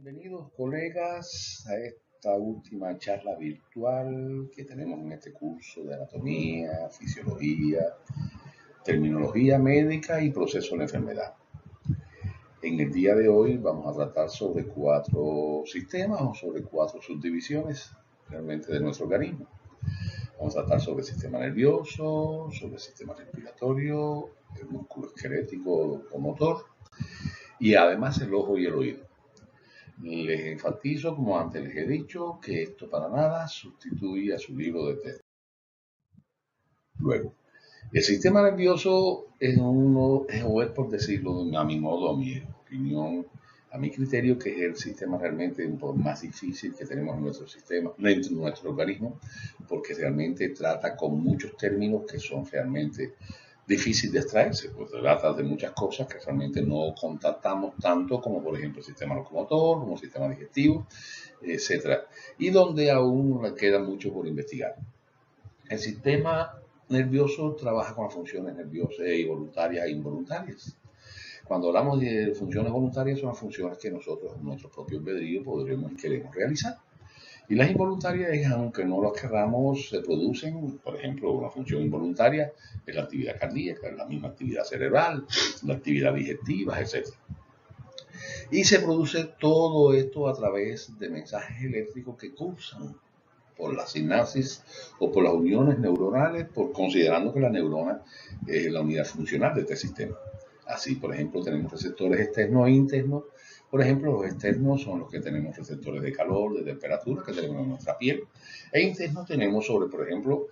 Bienvenidos colegas a esta última charla virtual que tenemos en este curso de anatomía, fisiología, terminología médica y proceso de la enfermedad. En el día de hoy vamos a tratar sobre 4 sistemas o sobre 4 subdivisiones realmente de nuestro organismo. Vamos a tratar sobre el sistema nervioso, sobre el sistema respiratorio, el músculo esquelético o motor y además el ojo y el oído. Les enfatizo, como antes les he dicho, que esto para nada sustituye a su libro de texto. Luego, el sistema nervioso es o es por decirlo a mi modo, a mi opinión, a mi criterio, que es el sistema realmente un poco más difícil que tenemos en nuestro sistema, en nuestro organismo, porque realmente trata con muchos términos que son realmente difícil de extraerse, pues trata de muchas cosas que realmente no contactamos tanto como por ejemplo el sistema locomotor, como el sistema digestivo, etcétera, y donde aún queda mucho por investigar. El sistema nervioso trabaja con las funciones nerviosas voluntarias e involuntarias. Cuando hablamos de funciones voluntarias, son las funciones que nosotros, en nuestro propio albedrío, podremos y queremos realizar. Y las involuntarias, aunque no las querramos, se producen. Por ejemplo, una función involuntaria es la actividad cardíaca, la misma actividad cerebral, la actividad digestiva, etc. Y se produce todo esto a través de mensajes eléctricos que cursan por la sinapsis o por las uniones neuronales, considerando que la neurona es la unidad funcional de este sistema. Así, por ejemplo, tenemos receptores externos e internos. Por ejemplo, los externos son los que tenemos receptores de calor, de temperatura, que tenemos en nuestra piel. E internos tenemos sobre, por ejemplo,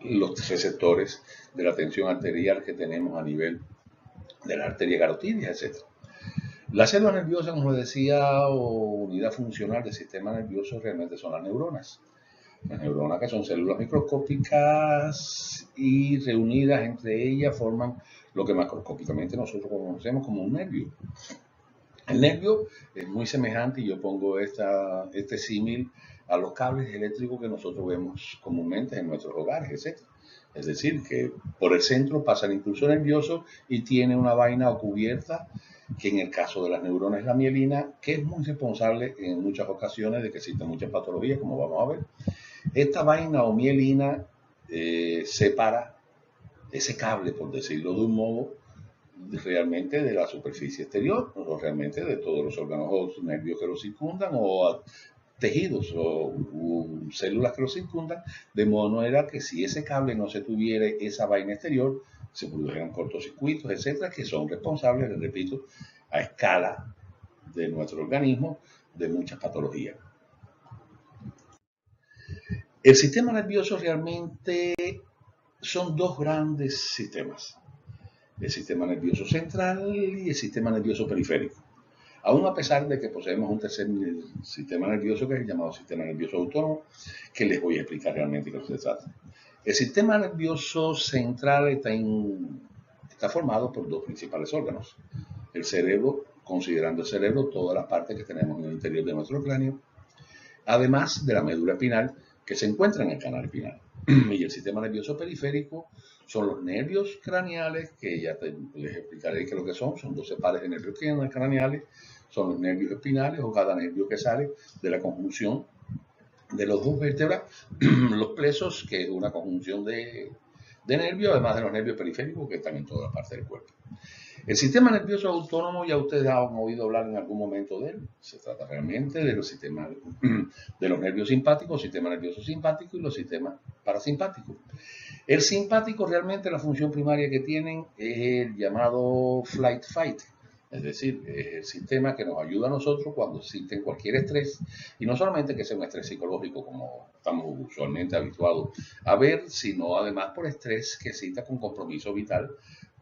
los receptores de la tensión arterial que tenemos a nivel de la arteria carotidia, etc. Las células nerviosas, como decía, o unidad funcional del sistema nervioso, realmente son las neuronas. Las neuronas, que son células microscópicas y reunidas entre ellas forman lo que macroscópicamente nosotros conocemos como un nervio. El nervio es muy semejante, y yo pongo este símil a los cables eléctricos que nosotros vemos comúnmente en nuestros hogares, etc. Es decir, que por el centro pasa el impulso nervioso y tiene una vaina o cubierta, que en el caso de las neuronas es la mielina, que es muy responsable en muchas ocasiones de que existen muchas patologías, como vamos a ver. Esta vaina o mielina separa ese cable, por decirlo de un modo, realmente de la superficie exterior, o realmente de todos los órganos o nervios que lo circundan, o tejidos o células que lo circundan, de modo manera que si ese cable no se tuviera esa vaina exterior, se produjeran cortocircuitos, etcétera, que son responsables, les repito, a escala de nuestro organismo, de muchas patologías. El sistema nervioso realmente son dos grandes sistemas: el sistema nervioso central y el sistema nervioso periférico. Aún a pesar de que poseemos un tercer sistema nervioso, que es el llamado sistema nervioso autónomo, que les voy a explicar realmente de qué se trata. El sistema nervioso central está formado por dos principales órganos: el cerebro, considerando el cerebro todas las partes que tenemos en el interior de nuestro cráneo, además de la médula espinal, que se encuentra en el canal espinal. Y el sistema nervioso periférico son los nervios craneales, que ya les explicaré qué es lo que son 12 pares de nervios craneales, son los nervios espinales, o cada nervio que sale de la conjunción de los dos vértebras, los plesos, que es una conjunción de nervios, además de los nervios periféricos que están en toda la parte del cuerpo. El sistema nervioso autónomo, ya ustedes han oído hablar en algún momento de él. Se trata realmente de los sistemas de los nervios simpáticos, sistema nervioso simpático y los sistemas parasimpáticos. El simpático, realmente la función primaria que tienen es el llamado flight fight, es decir, es el sistema que nos ayuda a nosotros cuando existe cualquier estrés, y no solamente que sea un estrés psicológico como estamos usualmente habituados a ver, sino además por estrés que exista con compromiso vital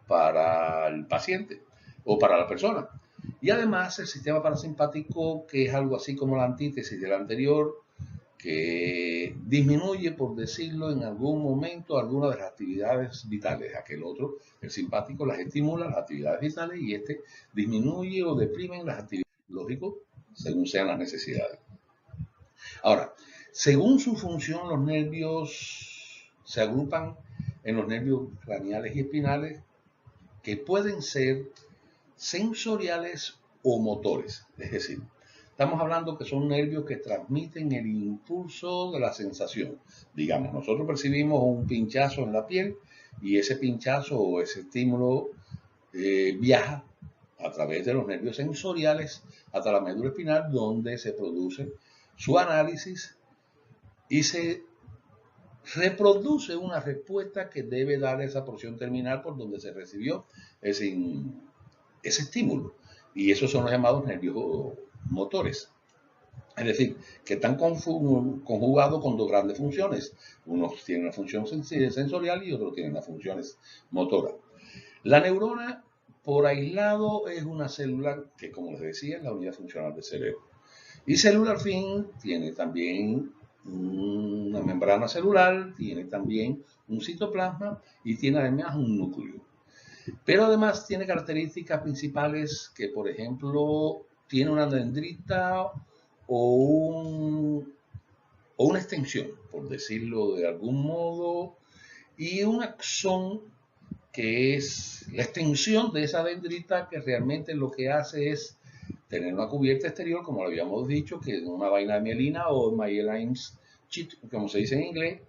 para el paciente o para la persona. Y además el sistema parasimpático, que es algo así como la antítesis del anterior, que disminuye, por decirlo, en algún momento algunas de las actividades vitales. Aquel otro, el simpático, las estimula, las actividades vitales, y este disminuye o deprime las actividades, lógico, según sean las necesidades. Ahora, según su función, los nervios se agrupan en los nervios craneales y espinales, que pueden ser sensoriales o motores. Es decir, estamos hablando que son nervios que transmiten el impulso de la sensación. Digamos, nosotros percibimos un pinchazo en la piel y ese pinchazo o ese estímulo viaja a través de los nervios sensoriales hasta la médula espinal, donde se produce su análisis y se reproduce una respuesta que debe dar esa porción terminal por donde se recibió ese estímulo. Y esos son los llamados nervios motores. Es decir, que están conjugados con dos grandes funciones. Unos tienen una función sensorial y otros tienen las funciones motoras. La neurona, por aislado, es una célula que, como les decía, es la unidad funcional del cerebro. Y célula, al fin, tiene también una membrana celular, tiene también un citoplasma y tiene además un núcleo. Pero además tiene características principales que, por ejemplo, tiene una dendrita o una extensión, por decirlo de algún modo, y un axón, que es la extensión de esa dendrita, que realmente lo que hace es tener una cubierta exterior, como lo habíamos dicho, que es una vaina de mielina o myelins sheath, como se dice en inglés,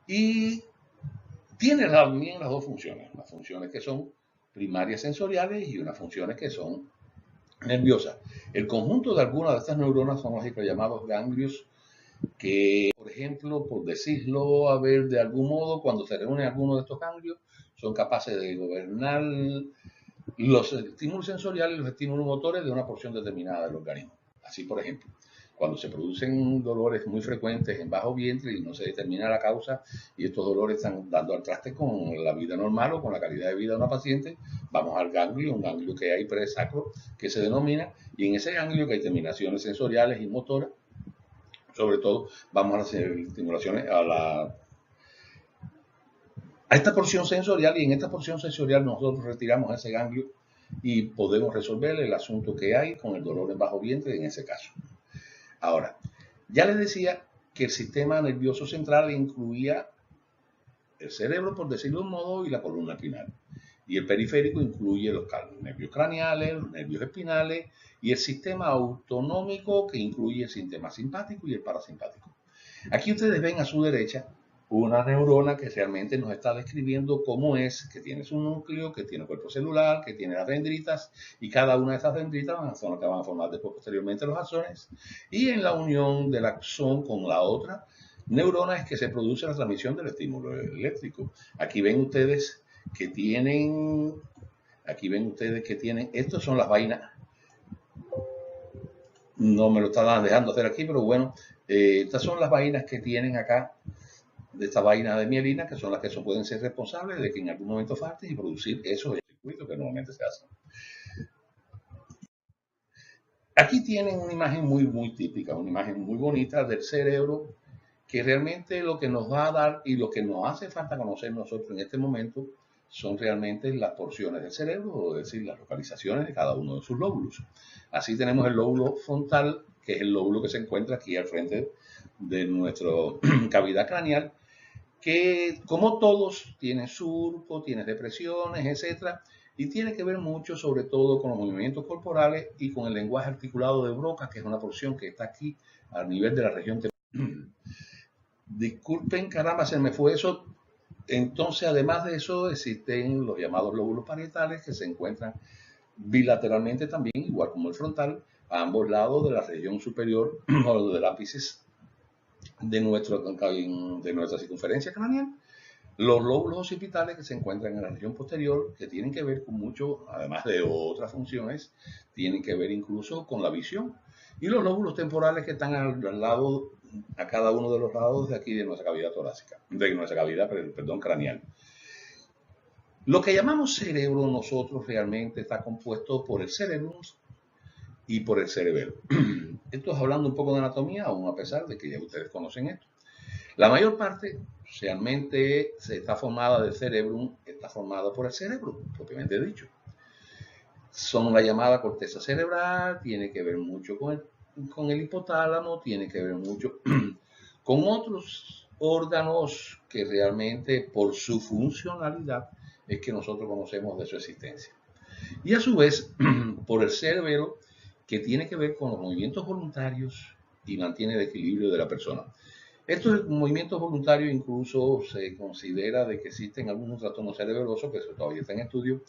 y tiene también las dos funciones, unas funciones que son primarias sensoriales y unas funciones que son nerviosas. El conjunto de algunas de estas neuronas son los llamados ganglios, que, por ejemplo, por decirlo, a ver, de algún modo, cuando se reúnen algunos de estos ganglios, son capaces de gobernar los estímulos sensoriales y los estímulos motores de una porción determinada del organismo. Así, por ejemplo, cuando se producen dolores muy frecuentes en bajo vientre y no se determina la causa y estos dolores están dando al traste con la vida normal o con la calidad de vida de una paciente, vamos al ganglio, un ganglio que hay presacro que se denomina, y en ese ganglio que hay terminaciones sensoriales y motoras, sobre todo vamos a hacer estimulaciones a esta porción sensorial, y en esta porción sensorial nosotros retiramos ese ganglio y podemos resolver el asunto que hay con el dolor en bajo vientre en ese caso. Ahora, ya les decía que el sistema nervioso central incluía el cerebro, por decirlo de un modo, y la columna espinal. Y el periférico incluye los nervios craneales, los nervios espinales y el sistema autonómico, que incluye el sistema simpático y el parasimpático. Aquí ustedes ven a su derecha una neurona que realmente nos está describiendo cómo es, que tiene su núcleo, que tiene cuerpo celular, que tiene las dendritas, y cada una de estas dendritas son las que van a formar después posteriormente los axones, y en la unión del axón con la otra neurona es que se produce la transmisión del estímulo eléctrico. Aquí ven ustedes que tienen, estas son las vainas, no me lo están dejando hacer aquí, pero bueno, estas son las vainas que tienen acá, de esta vaina de mielina, que son las que pueden ser responsables de que en algún momento falte y producir esos circuitos que normalmente se hacen. Aquí tienen una imagen muy típica, una imagen muy bonita del cerebro, que realmente lo que nos va a dar y lo que nos hace falta conocer nosotros en este momento son realmente las porciones del cerebro, es decir, las localizaciones de cada uno de sus lóbulos. Así tenemos el lóbulo frontal, que es el lóbulo que se encuentra aquí al frente de nuestra cavidad craneal, que, como todos, tiene surco, tiene depresiones, etcétera, y tiene que ver mucho sobre todo con los movimientos corporales y con el lenguaje articulado de Broca, que es una porción que está aquí a nivel de la región temporal. Disculpen, caramba, se me fue eso. Entonces, además de eso, existen los llamados lóbulos parietales, que se encuentran bilateralmente también, igual como el frontal, a ambos lados de la región superior o del ápice de nuestra circunferencia craneal. Los lóbulos occipitales, que se encuentran en la región posterior, que tienen que ver con mucho, además de otras funciones, tienen que ver incluso con la visión. Y los lóbulos temporales, que están al lado, a cada uno de los lados de aquí de nuestra cavidad torácica, de nuestra cavidad, perdón, craneal. Lo que llamamos cerebro nosotros realmente está compuesto por el cerebrum y por el cerebelo. Esto es hablando un poco de anatomía, aún a pesar de que ya ustedes conocen esto. La mayor parte realmente está formada del cerebrum, está formada por el cerebro, propiamente dicho. Son la llamada corteza cerebral, tiene que ver mucho con el hipotálamo, tiene que ver mucho con otros órganos que realmente por su funcionalidad es que nosotros conocemos de su existencia. Y a su vez, por el cerebelo que tiene que ver con los movimientos voluntarios y mantiene el equilibrio de la persona. Estos movimientos voluntarios incluso se considera de que existen algunos trastornos cerebrosos que todavía están en estudio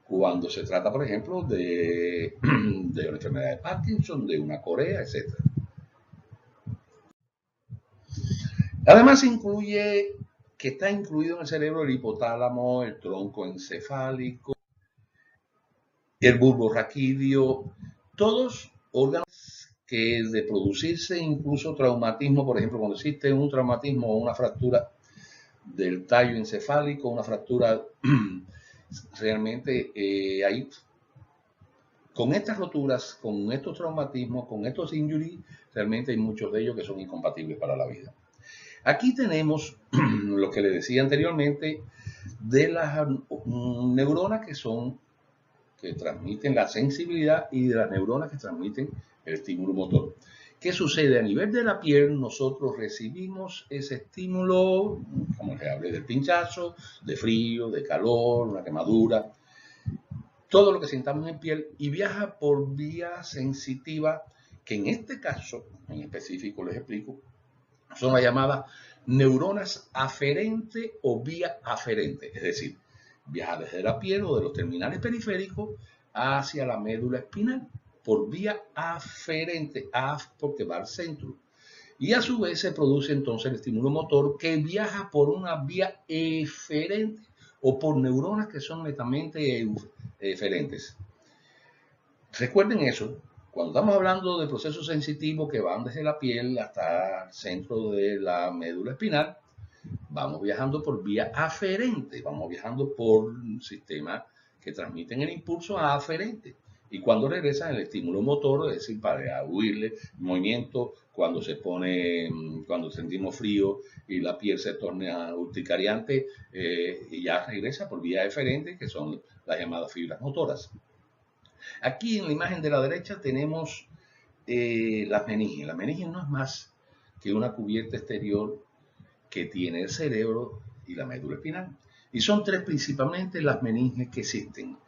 cuando se trata, por ejemplo, de una enfermedad de Parkinson, de una corea, etc. Además incluye que está incluido en el cerebro el hipotálamo, el tronco encefálico, el bulbo raquídeo, todos órganos que de producirse incluso traumatismo, por ejemplo, cuando existe un traumatismo o una fractura del tallo encefálico, una fractura realmente hay con estas roturas, con estos traumatismos, con estos injuries, realmente hay muchos de ellos que son incompatibles para la vida. Aquí tenemos lo que le decía anteriormente de las neuronas que transmiten la sensibilidad y de las neuronas que transmiten el estímulo motor. ¿Qué sucede? A nivel de la piel, nosotros recibimos ese estímulo, como les hablé del pinchazo, de frío, de calor, una quemadura, todo lo que sintamos en piel y viaja por vía sensitiva, que en este caso, en específico les explico, son las llamadas neuronas aferente o vía aferente, es decir, viaja desde la piel o de los terminales periféricos hacia la médula espinal por vía aferente, porque va al centro. Y a su vez se produce entonces el estímulo motor que viaja por una vía eferente o por neuronas que son netamente eferentes. Recuerden eso, cuando estamos hablando de procesos sensitivos que van desde la piel hasta el centro de la médula espinal, vamos viajando por vía aferente, vamos viajando por sistemas que transmiten el impulso aferente. Y cuando regresan el estímulo motor, es decir, para huirle movimiento, cuando cuando sentimos frío y la piel se torna urticariante, y ya regresa por vía eferente, que son las llamadas fibras motoras. Aquí en la imagen de la derecha tenemos las meninges. La meninge no es más que una cubierta exterior que tiene el cerebro y la médula espinal. Y son tres principalmente las meninges que existen.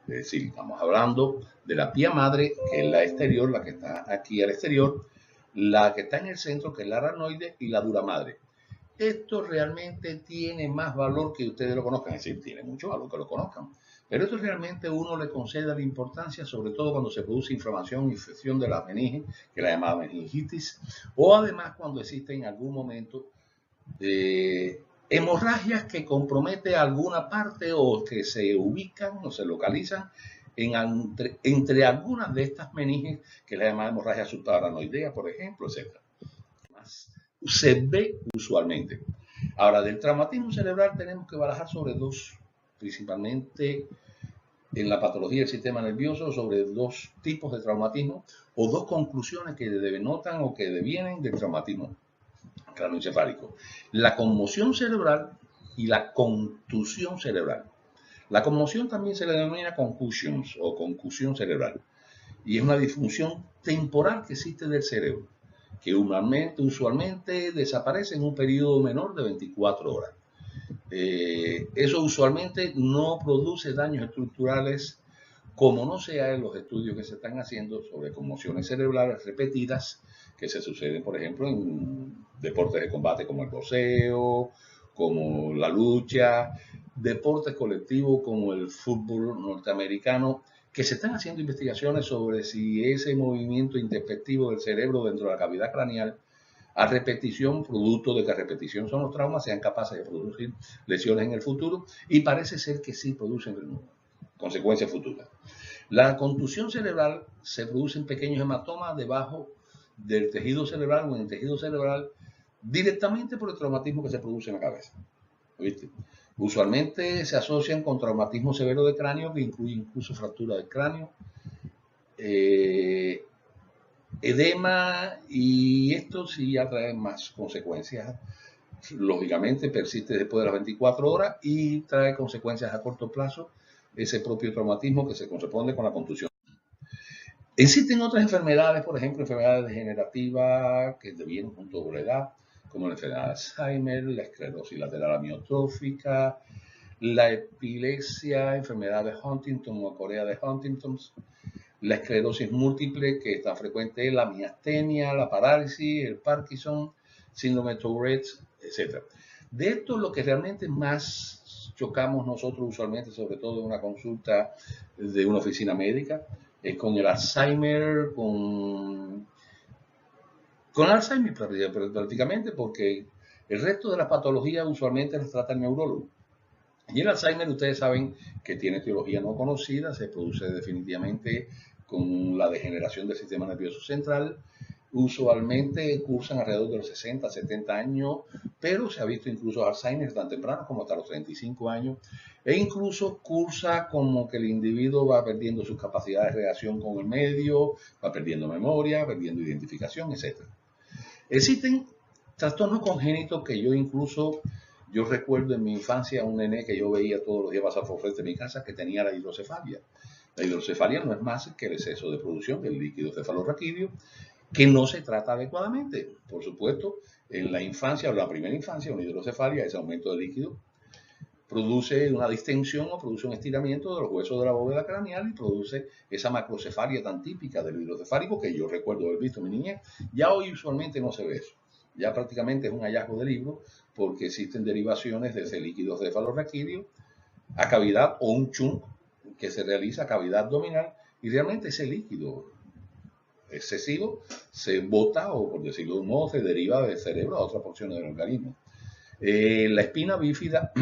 Es decir, estamos hablando de la pía madre, que es la exterior, la que está aquí al exterior, la que está en el centro, que es la aracnoide, y la dura madre. Esto realmente tiene más valor que ustedes lo conozcan, es decir, tiene mucho valor que lo conozcan. Pero esto realmente uno le concede la importancia, sobre todo cuando se produce inflamación, infección de la meninge, que la llamada meningitis, o además cuando existe en algún momento hemorragias que comprometen alguna parte o que se ubican o se localizan entre algunas de estas meninges, que la llamada hemorragia subparanoidea, por ejemplo, etc. Se ve usualmente. Ahora, del traumatismo cerebral tenemos que barajar sobre dos, principalmente en la patología del sistema nervioso, sobre dos tipos de traumatismo o dos conclusiones que denotan o que devienen del traumatismo craneoencefálico: la conmoción cerebral y la contusión cerebral. La conmoción también se le denomina concussions o concusión cerebral, y es una disfunción temporal que existe del cerebro, que usualmente desaparece en un periodo menor de 24 horas. Eso usualmente no produce daños estructurales, como no sea en los estudios que se están haciendo sobre conmociones cerebrales repetidas que se suceden, por ejemplo, en deportes de combate como el boxeo, como la lucha, deportes colectivos como el fútbol norteamericano, que se están haciendo investigaciones sobre si ese movimiento introspectivo del cerebro dentro de la cavidad craneal a repetición, producto de que a repetición son los traumas, sean capaces de producir lesiones en el futuro, y parece ser que sí producen consecuencias futuras. La contusión cerebral se produce en pequeños hematomas debajo del tejido cerebral o en el tejido cerebral directamente por el traumatismo que se produce en la cabeza. ¿Viste? Usualmente se asocian con traumatismo severo de cráneo, que incluye incluso fractura del cráneo, edema, y esto sí atrae más consecuencias. Lógicamente persiste después de las 24 horas y trae consecuencias a corto plazo, ese propio traumatismo que se corresponde con la contusión. Existen otras enfermedades, por ejemplo, enfermedades degenerativas que devienen junto con la edad, como la enfermedad de Alzheimer, la esclerosis lateral amiotrófica, la epilepsia, enfermedad de Huntington o corea de Huntington, la esclerosis múltiple, que está frecuente, la miastenia, la parálisis, el Parkinson, síndrome de Tourette, etc. De esto, lo que realmente más chocamos nosotros usualmente, sobre todo en una consulta de una oficina médica, es con el Alzheimer, con Alzheimer prácticamente, porque el resto de las patologías usualmente las trata el neurólogo. Y el Alzheimer, ustedes saben que tiene etiología no conocida, se produce definitivamente con la degeneración del sistema nervioso central. Usualmente cursan alrededor de los 60, 70 años, pero se ha visto incluso Alzheimer tan temprano como hasta los 35 años, e incluso cursa como que el individuo va perdiendo sus capacidades de reacción con el medio, va perdiendo memoria, perdiendo identificación, etc. Existen trastornos congénitos que yo recuerdo en mi infancia un nené que yo veía todos los días pasar por frente de mi casa que tenía la hidrocefalia. La hidrocefalia no es más que el exceso de producción del líquido cefalorraquídeo que no se trata adecuadamente. Por supuesto, en la infancia o la primera infancia, una hidrocefalia, ese aumento de líquido, produce una distensión o produce un estiramiento de los huesos de la bóveda craneal y produce esa macrocefalia tan típica del hidrocefálico que yo recuerdo haber visto en mi niñez. Ya hoy usualmente no se ve eso. Ya prácticamente es un hallazgo de libro porque existen derivaciones de ese líquido cefalorraquídeo a cavidad o un chunk que se realiza a cavidad abdominal y realmente ese líquido excesivo se bota o, por decirlo de un modo, se deriva del cerebro a otras porciones del organismo. La espina bífida,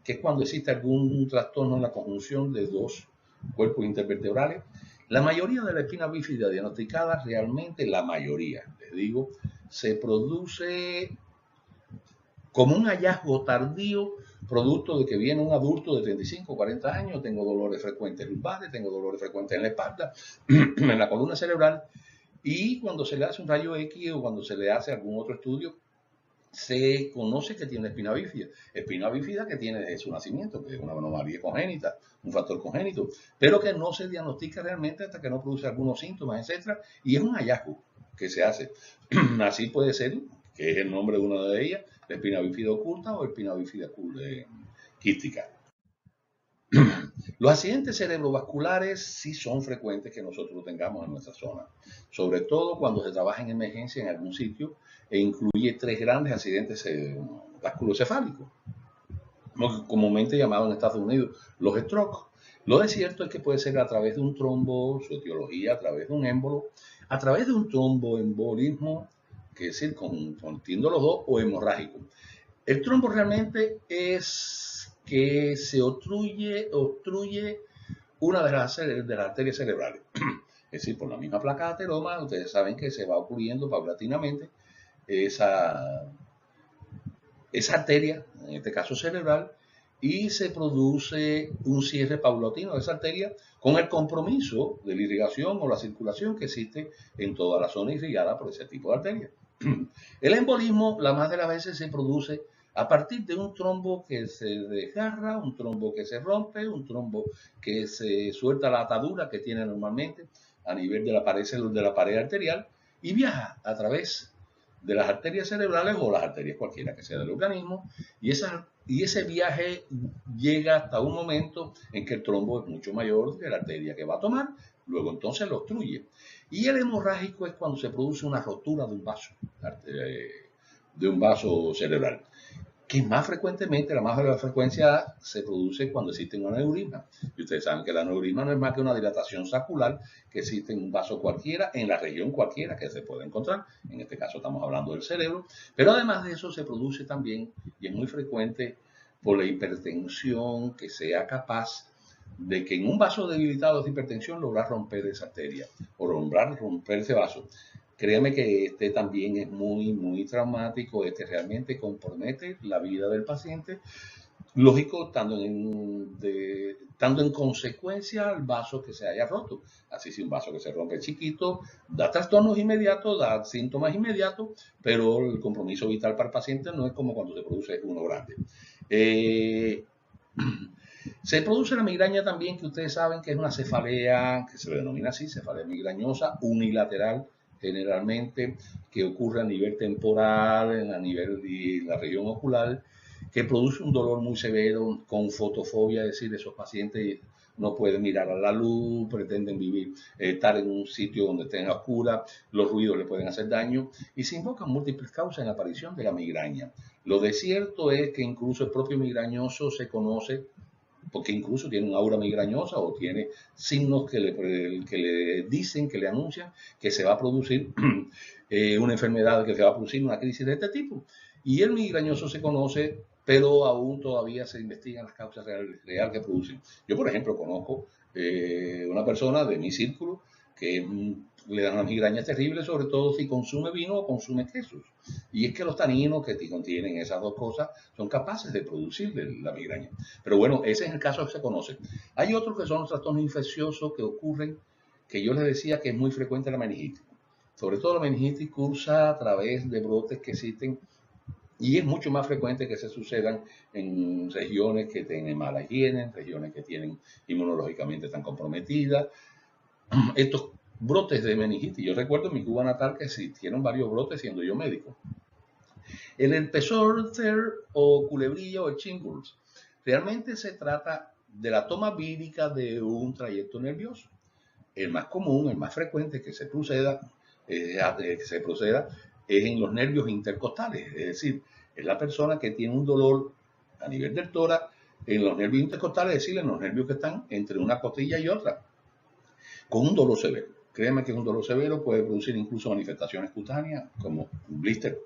que es cuando existe algún trastorno en la conjunción de dos cuerpos intervertebrales, la mayoría de la espina bífida diagnosticada, realmente la mayoría, les digo, se produce como un hallazgo tardío, producto de que viene un adulto de 35 o 40 años, tengo dolores frecuentes lumbares, tengo dolores frecuentes en la espalda, en la columna cerebral, y cuando se le hace un rayo X o cuando se le hace algún otro estudio, se conoce que tiene espina bífida que tiene desde su nacimiento, que es una anomalía congénita, un factor congénito, pero que no se diagnostica realmente hasta que no produce algunos síntomas, etc. Y es un hallazgo que se hace. Así puede ser, que es el nombre de una de ellas, la espina bífida oculta o espina bífida quística. Los accidentes cerebrovasculares sí son frecuentes que nosotros tengamos en nuestra zona, sobre todo cuando se trabaja en emergencia en algún sitio e incluye 3 grandes accidentes vasculocefálicos, comúnmente llamados en Estados Unidos los stroke. Lo de cierto es que puede ser a través de un trombo, su etiología a través de un émbolo, a través de un tromboembolismo, que es decir, contiendo los dos, o hemorrágico. El trombo realmente es que se obstruye una de las arterias cerebrales. Es decir, por la misma placa de ateroma, ustedes saben que se va ocurriendo paulatinamente esa arteria, en este caso cerebral, y se produce un cierre paulatino de esa arteria con el compromiso de la irrigación o la circulación que existe en toda la zona irrigada por ese tipo de arteria. El embolismo, la más de las veces, se produce a partir de un trombo que se desgarra, un trombo que se rompe, un trombo que se suelta la atadura que tiene normalmente a nivel de la pared arterial y viaja a través de las arterias cerebrales o las arterias cualquiera que sea del organismo, y ese viaje llega hasta un momento en que el trombo es mucho mayor que la arteria que va a tomar, luego entonces lo obstruye. Y el hemorrágico es cuando se produce una rotura de un vaso cerebral, que más frecuentemente, la más de la frecuencia se produce cuando existe un aneurisma. Y ustedes saben que el aneurisma no es más que una dilatación saccular que existe en un vaso cualquiera, en la región cualquiera que se puede encontrar. En este caso estamos hablando del cerebro. Pero además de eso se produce también, y es muy frecuente, por la hipertensión, que sea capaz de que en un vaso debilitado de hipertensión lograr romper esa arteria o lograr romper ese vaso. Créame que este también es muy traumático, realmente compromete la vida del paciente. Lógico, estando en consecuencia al vaso que se haya roto. Así, si un vaso que se rompe chiquito, da trastornos inmediatos, da síntomas inmediatos, pero el compromiso vital para el paciente no es como cuando se produce uno grande. Se produce la migraña también, que ustedes saben que es una cefalea, que se le denomina así, cefalea migrañosa, unilateral, generalmente, que ocurre a nivel temporal, a nivel de la región ocular, que produce un dolor muy severo con fotofobia, es decir, esos pacientes no pueden mirar a la luz, pretenden vivir, estar en un sitio donde tenga oscura, los ruidos le pueden hacer daño y se invocan múltiples causas en la aparición de la migraña. Lo de cierto es que incluso el propio migrañoso se conoce porque incluso tiene un aura migrañosa o tiene signos que le dicen, que le anuncian que se va a producir una enfermedad, que se va a producir una crisis de este tipo. Y el migrañoso se conoce, pero aún todavía se investigan las causas reales que producen. Yo, por ejemplo, conozco una persona de mi círculo que le dan una migraña terrible, sobre todo si consume vino o consume quesos. Y es que los taninos que contienen esas dos cosas son capaces de producir la migraña. Pero bueno, ese es el caso que se conoce. Hay otros que son los trastornos infecciosos que ocurren, que yo les decía que es muy frecuente la meningitis. Sobre todo la meningitis cursa a través de brotes que existen y es mucho más frecuente que se sucedan en regiones que tienen mala higiene, en regiones que tienen inmunológicamente tan comprometidas. Estos brotes de meningitis, yo recuerdo en mi Cuba natal que existieron varios brotes siendo yo médico. El herpes zóster o culebrilla o el shingles, realmente se trata de la toma vírica de un trayecto nervioso. El más común, el más frecuente que se proceda es en los nervios intercostales, es decir, es la persona que tiene un dolor a nivel del tórax en los nervios intercostales, es decir, en los nervios que están entre una costilla y otra, con un dolor severo. Créeme que un dolor severo puede producir incluso manifestaciones cutáneas como un blister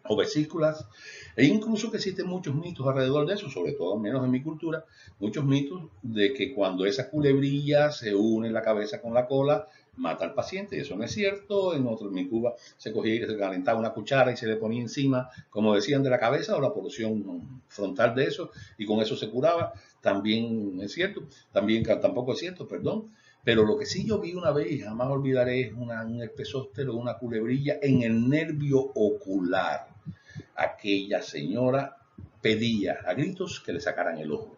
o vesículas, e incluso que existen muchos mitos alrededor de eso, sobre todo, al menos en mi cultura, muchos mitos de que cuando esa culebrilla se une la cabeza con la cola, mata al paciente, y eso no es cierto. En Cuba se cogía y se calentaba una cuchara y se le ponía encima, como decían, de la cabeza o la porción frontal de eso, y con eso se curaba. También es cierto, tampoco es cierto, perdón. Pero lo que sí yo vi una vez y jamás olvidaré es un herpes zóster o una culebrilla en el nervio ocular. Aquella señora pedía a gritos que le sacaran el ojo,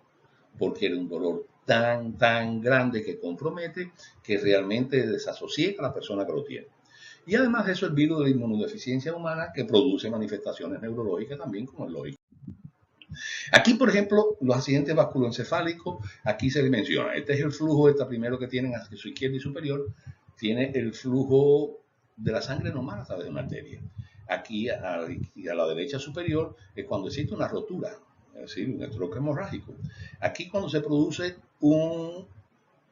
porque era un dolor tan grande que compromete, que realmente desasosiega a la persona que lo tiene. Y además de eso, el virus de la inmunodeficiencia humana que produce manifestaciones neurológicas también, como el lógico. Aquí, por ejemplo, los accidentes vasculoencefálicos, aquí se les menciona. Este es el flujo, primero que tienen hacia su izquierda y superior, tiene el flujo de la sangre normal a través de una arteria. Aquí a la derecha superior es cuando existe una rotura, es decir, un stroke hemorrágico. Aquí cuando se produce un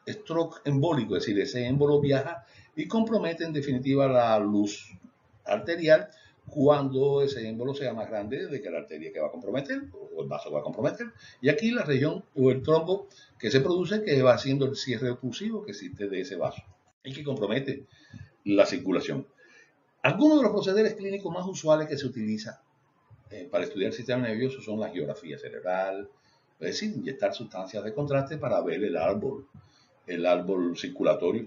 stroke embólico, es decir, ese émbolo viaja y compromete en definitiva la luz arterial cuando ese émbolo sea más grande de que la arteria que va a comprometer o el vaso va a comprometer. Y aquí la región o el trombo que se produce, que va haciendo el cierre oclusivo que existe de ese vaso y que compromete la circulación. Algunos de los procederes clínicos más usuales que se utiliza para estudiar el sistema nervioso son la angiografía cerebral, es decir, inyectar sustancias de contraste para ver el árbol circulatorio.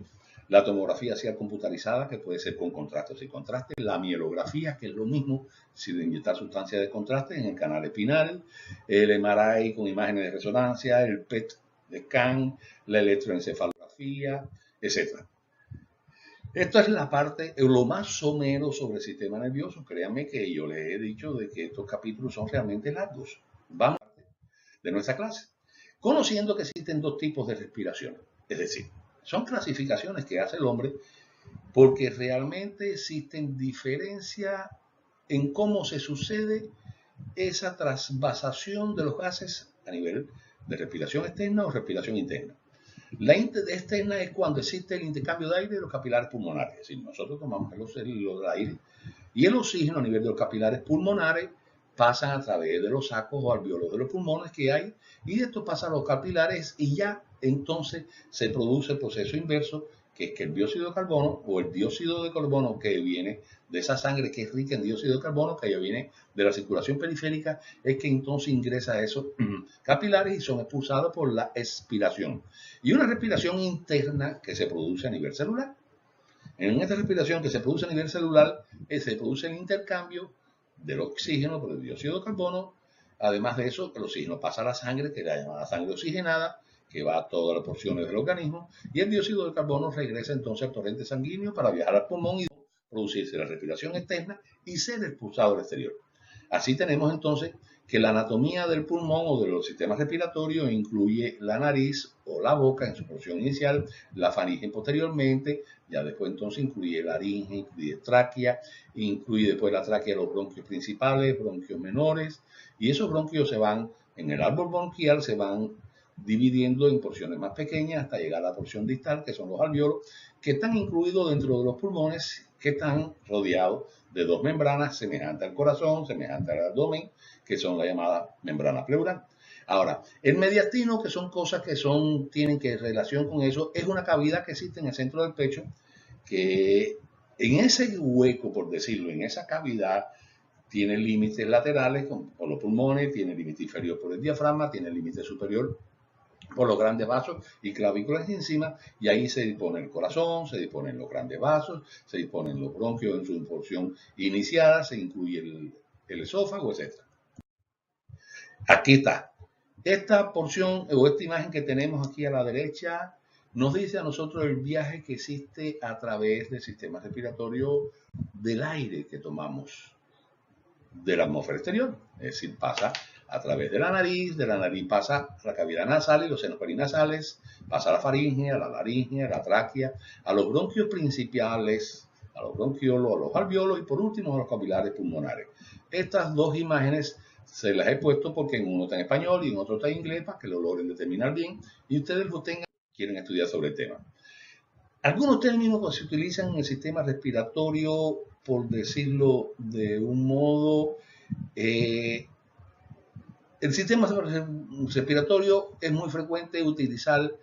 La tomografía axial computarizada, que puede ser con contraste o sin contraste. La mielografía, que es lo mismo, si de inyectar sustancias de contraste en el canal espinal. El MRI con imágenes de resonancia, el PET scan, la electroencefalografía, etc. Esto es la parte, lo más somero sobre el sistema nervioso. Créanme que yo les he dicho de que estos capítulos son realmente largos. Vamos a parte de nuestra clase. Conociendo que existen dos tipos de respiración. Es decir, son clasificaciones que hace el hombre porque realmente existen diferencias en cómo se sucede esa trasvasación de los gases a nivel de respiración externa o respiración interna. La externa es cuando existe el intercambio de aire de los capilares pulmonares. Es decir, nosotros tomamos el aire y el oxígeno a nivel de los capilares pulmonares pasan a través de los sacos o alvéolos de los pulmones que hay, y esto pasa a los capilares y ya entonces se produce el proceso inverso, que es que el dióxido de carbono o el dióxido de carbono que viene de esa sangre que es rica en dióxido de carbono, que ya viene de la circulación periférica, es que entonces ingresa a esos capilares y son expulsados por la expiración. Y una respiración interna que se produce a nivel celular. En esta respiración que se produce a nivel celular, se produce el intercambio del oxígeno por el dióxido de carbono. Además de eso, el oxígeno pasa a la sangre, que es la llamada sangre oxigenada, que va a todas las porciones del organismo, y el dióxido de carbono regresa entonces al torrente sanguíneo para viajar al pulmón y producirse la respiración externa y ser expulsado al exterior. Así tenemos entonces que la anatomía del pulmón o de los sistemas respiratorios incluye la nariz o la boca en su porción inicial, la faringe posteriormente, ya después entonces incluye laringe, incluye tráquea, incluye después la tráquea los bronquios principales, bronquios menores, y esos bronquios se van, en el árbol bronquial se van dividiendo en porciones más pequeñas hasta llegar a la porción distal, que son los alveolos, que están incluidos dentro de los pulmones, que están rodeados de dos membranas semejantes al corazón, semejantes al abdomen, que son la llamada membrana pleural. Ahora, el mediastino, que son cosas que tienen que relación con eso, es una cavidad que existe en el centro del pecho, que en ese hueco, por decirlo, en esa cavidad, tiene límites laterales por los pulmones, tiene límite inferior por el diafragma, tiene límite superior por los grandes vasos y clavículas encima, y ahí se dispone el corazón, se disponen los grandes vasos, se disponen los bronquios en su porción iniciada, se incluye el esófago, etc. Aquí está. Esta porción o esta imagen que tenemos aquí a la derecha nos dice a nosotros el viaje que existe a través del sistema respiratorio del aire que tomamos de la atmósfera exterior. Es decir, pasa a través de la nariz pasa a la cavidad nasal y los senos perinasales, pasa a la faringe, a la laringe, a la tráquea, a los bronquios principales, a los bronquiolos, a los alveolos y por último a los capilares pulmonares. Estas dos imágenes se las he puesto porque en uno está en español y en otro está en inglés para que lo logren determinar bien y ustedes lo tengan si quieren estudiar sobre el tema. Algunos términos que se utilizan en el sistema respiratorio, por decirlo de un modo, el sistema respiratorio es muy frecuente utilizar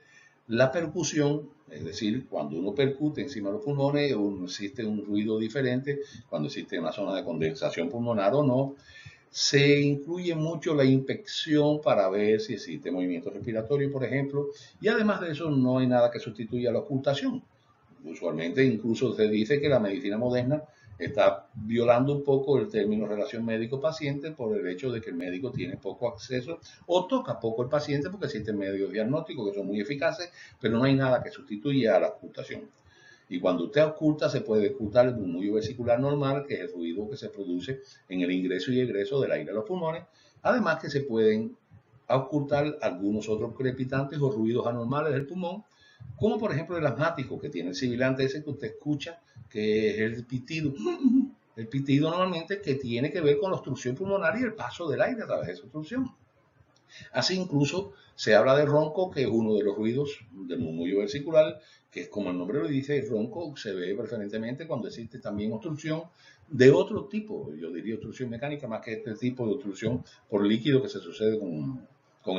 la percusión, es decir, cuando uno percute encima de los pulmones, existe un ruido diferente, cuando existe una zona de condensación pulmonar o no. Se incluye mucho la inspección para ver si existe movimiento respiratorio, por ejemplo, y además de eso no hay nada que sustituya la ocultación. Usualmente incluso se dice que la medicina moderna está violando un poco el término relación médico-paciente por el hecho de que el médico tiene poco acceso o toca poco el paciente porque existen medios diagnósticos que son muy eficaces, pero no hay nada que sustituya a la ocultación. Y cuando usted oculta, se puede ocultar el murmullo vesicular normal, que es el ruido que se produce en el ingreso y egreso del aire a los pulmones. Además que se pueden ocultar algunos otros crepitantes o ruidos anormales del pulmón, como por ejemplo el asmático, que tiene el sibilante ese que usted escucha, que es el pitido. El pitido normalmente que tiene que ver con la obstrucción pulmonar y el paso del aire a través de esa obstrucción. Así incluso se habla de ronco, que es uno de los ruidos del murmullo vesicular, que es como el nombre lo dice, el ronco se ve preferentemente cuando existe también obstrucción de otro tipo, yo diría obstrucción mecánica más que este tipo de obstrucción por líquido que se sucede con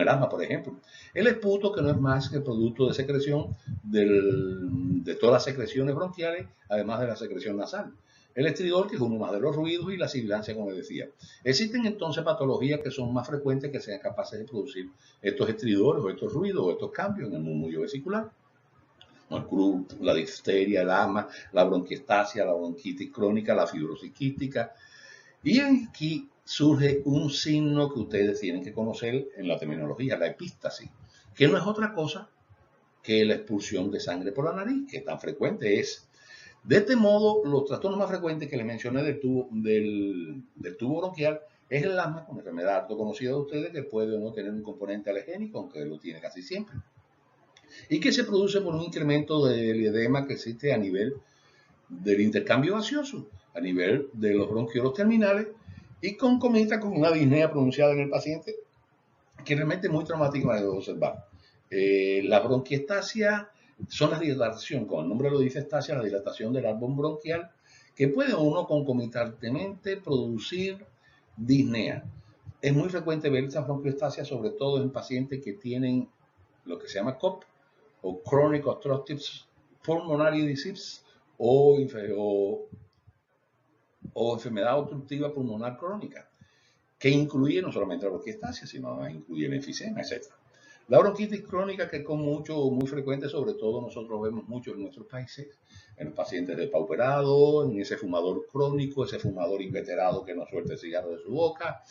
el asma, por ejemplo. El esputo, que no es más que el producto de secreción de todas las secreciones bronquiales, además de la secreción nasal. El estridor, que es uno más de los ruidos, y la sibilancia, como les decía. Existen entonces patologías que son más frecuentes que sean capaces de producir estos estridores o estos ruidos o estos cambios en el murmullo vesicular. El croup, la difteria, el asma, la bronquiectasia, la bronquitis crónica, la fibrosis quística. Y aquí surge un signo que ustedes tienen que conocer en la terminología, la epístasis, que no es otra cosa que la expulsión de sangre por la nariz, que tan frecuente es. De este modo, los trastornos más frecuentes que les mencioné del tubo bronquial es el asma, una enfermedad harto conocida de ustedes que puede o no tener un componente alergénico, aunque lo tiene casi siempre, y que se produce por un incremento del edema que existe a nivel del intercambio gaseoso, a nivel de los bronquiolos terminales, y concomitan con una disnea pronunciada en el paciente, que realmente es muy traumático de observar. La bronquiectasia son las dilatación, como el nombre lo dice, estasia, la dilatación del árbol bronquial, que puede uno concomitantemente producir disnea. Es muy frecuente ver esta bronquiectasia, sobre todo en pacientes que tienen lo que se llama COP, o Chronic Obstructive Pulmonary Disease, o enfermedad obstructiva pulmonar crónica, que incluye no solamente la bronquiectasia, sino incluye el enfisema, etc. La bronquitis crónica, que es muy frecuente, sobre todo nosotros vemos mucho en nuestros países, en los pacientes depauperados, en ese fumador crónico, ese fumador inveterado que no suelta el cigarro de su boca,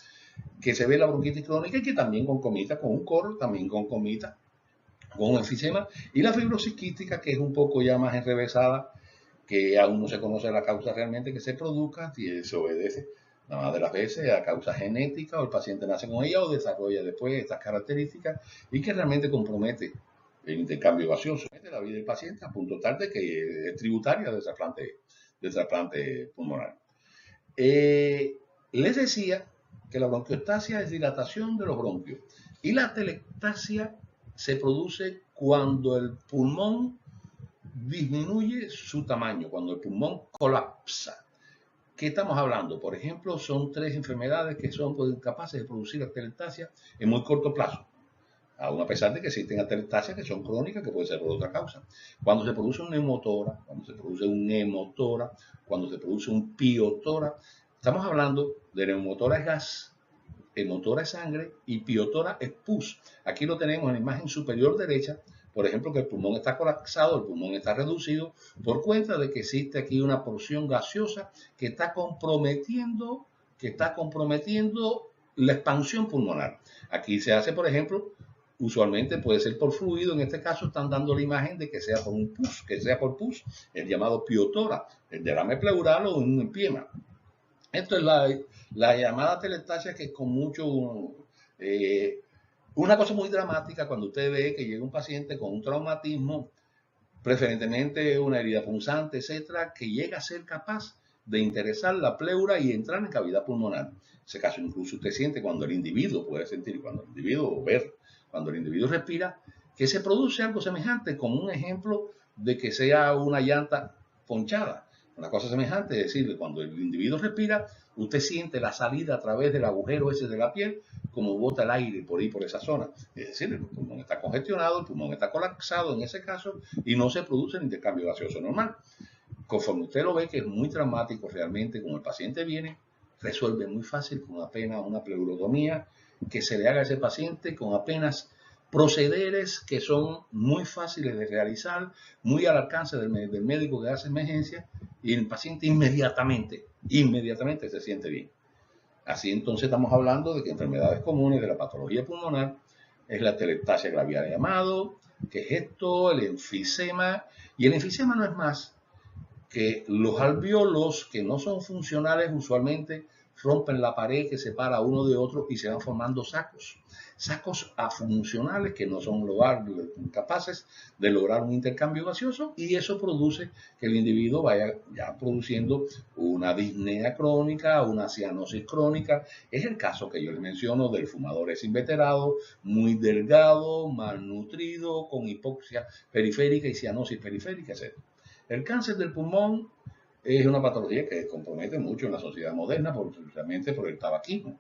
que se ve la bronquitis crónica y que también concomita con un coro, también concomita con un enfisema, y la fibrosis quística, que es un poco ya más enrevesada, que aún no se conoce la causa realmente que se produzca, y se obedece La mayoría de las veces a causa genética, o el paciente nace con ella o desarrolla después estas características y que realmente compromete el intercambio gaseoso de la vida del paciente a punto tal de que es tributaria del trasplante pulmonar. Les decía que la bronquiostasia es dilatación de los bronquios y la atelectasia se produce cuando el pulmón disminuye su tamaño, cuando el pulmón colapsa. ¿Qué estamos hablando? Por ejemplo, son 3 enfermedades que son capaces de producir atelectasia en muy corto plazo, aún a pesar de que existen atelectasias que son crónicas, que puede ser por otra causa. Cuando se produce un neumotora, cuando se produce un hemotora, cuando se produce un piotora, estamos hablando de neumotora es gas, hemotora es sangre y piotora es pus. Aquí lo tenemos en la imagen superior derecha, por ejemplo, que el pulmón está colapsado, el pulmón está reducido por cuenta de que existe aquí una porción gaseosa que está comprometiendo la expansión pulmonar. Aquí se hace, por ejemplo, usualmente puede ser por fluido, en este caso están dando la imagen de que sea por un pus, el llamado piotora, el derrame pleural o un empiema. Esto es la llamada atelectasia, que es con mucho, una cosa muy dramática cuando usted ve que llega un paciente con un traumatismo, preferentemente una herida punzante, etcétera, que llega a ser capaz de interesar la pleura y entrar en cavidad pulmonar. En ese caso, incluso usted siente cuando el individuo puede sentir, cuando el individuo respira, que se produce algo semejante, como un ejemplo de que sea una llanta ponchada. Una cosa semejante, es decir, cuando el individuo respira, usted siente la salida a través del agujero ese de la piel, como bota el aire por ahí, por esa zona. Es decir, el pulmón está congestionado, el pulmón está colapsado en ese caso y no se produce el intercambio gaseoso normal. Conforme usted lo ve, que es muy traumático realmente, como el paciente viene, resuelve muy fácil con apenas una pleurotomía que se le haga a ese paciente con apenas procederes que son muy fáciles de realizar, muy al alcance del médico que hace emergencia, y el paciente inmediatamente se siente bien. Así entonces estamos hablando de que enfermedades comunes de la patología pulmonar es la atelectasia graviare llamado, que es esto, el enfisema, y el enfisema no es más que los alvéolos que no son funcionales usualmente rompen la pared que separa uno de otro y se van formando sacos afuncionales que no son capaces de lograr un intercambio gaseoso, y eso produce que el individuo vaya ya produciendo una disnea crónica, una cianosis crónica. Es el caso que yo les menciono del fumador inveterado, muy delgado, malnutrido, con hipoxia periférica y cianosis periférica, etc. El cáncer del pulmón es una patología que compromete mucho en la sociedad moderna, precisamente por el tabaquismo.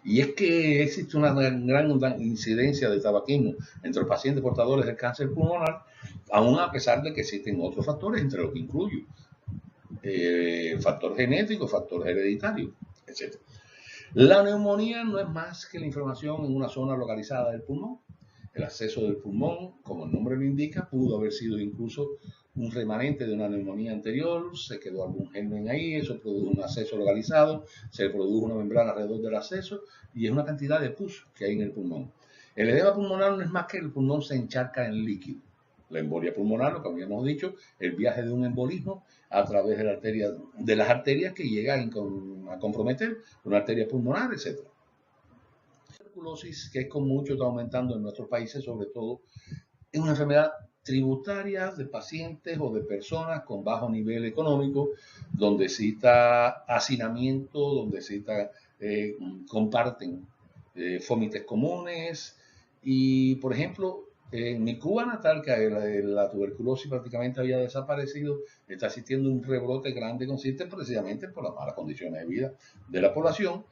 Y es que existe una gran incidencia de tabaquismo entre los pacientes portadores del cáncer pulmonar, aún a pesar de que existen otros factores, entre los que incluyo factor genético, factor hereditario, etc. La neumonía no es más que la inflamación en una zona localizada del pulmón. El acceso del pulmón, como el nombre lo indica, pudo haber sido incluso un remanente de una neumonía anterior, se quedó algún germen ahí, eso produjo un acceso localizado, se produjo una membrana alrededor del acceso y es una cantidad de pus que hay en el pulmón. El edema pulmonar no es más que el pulmón se encharca en líquido. La embolia pulmonar, lo que habíamos dicho, el viaje de un embolismo a través de las arterias que llegan a comprometer una arteria pulmonar, etc. Tuberculosis, que es con mucho, está aumentando en nuestros países, sobre todo, es una enfermedad tributaria de pacientes o de personas con bajo nivel económico, donde exista hacinamiento, donde comparten fómites comunes. Y, por ejemplo, en mi Cuba natal, que la tuberculosis prácticamente había desaparecido, está existiendo un rebrote grande, consiste precisamente por las malas condiciones de vida de la población.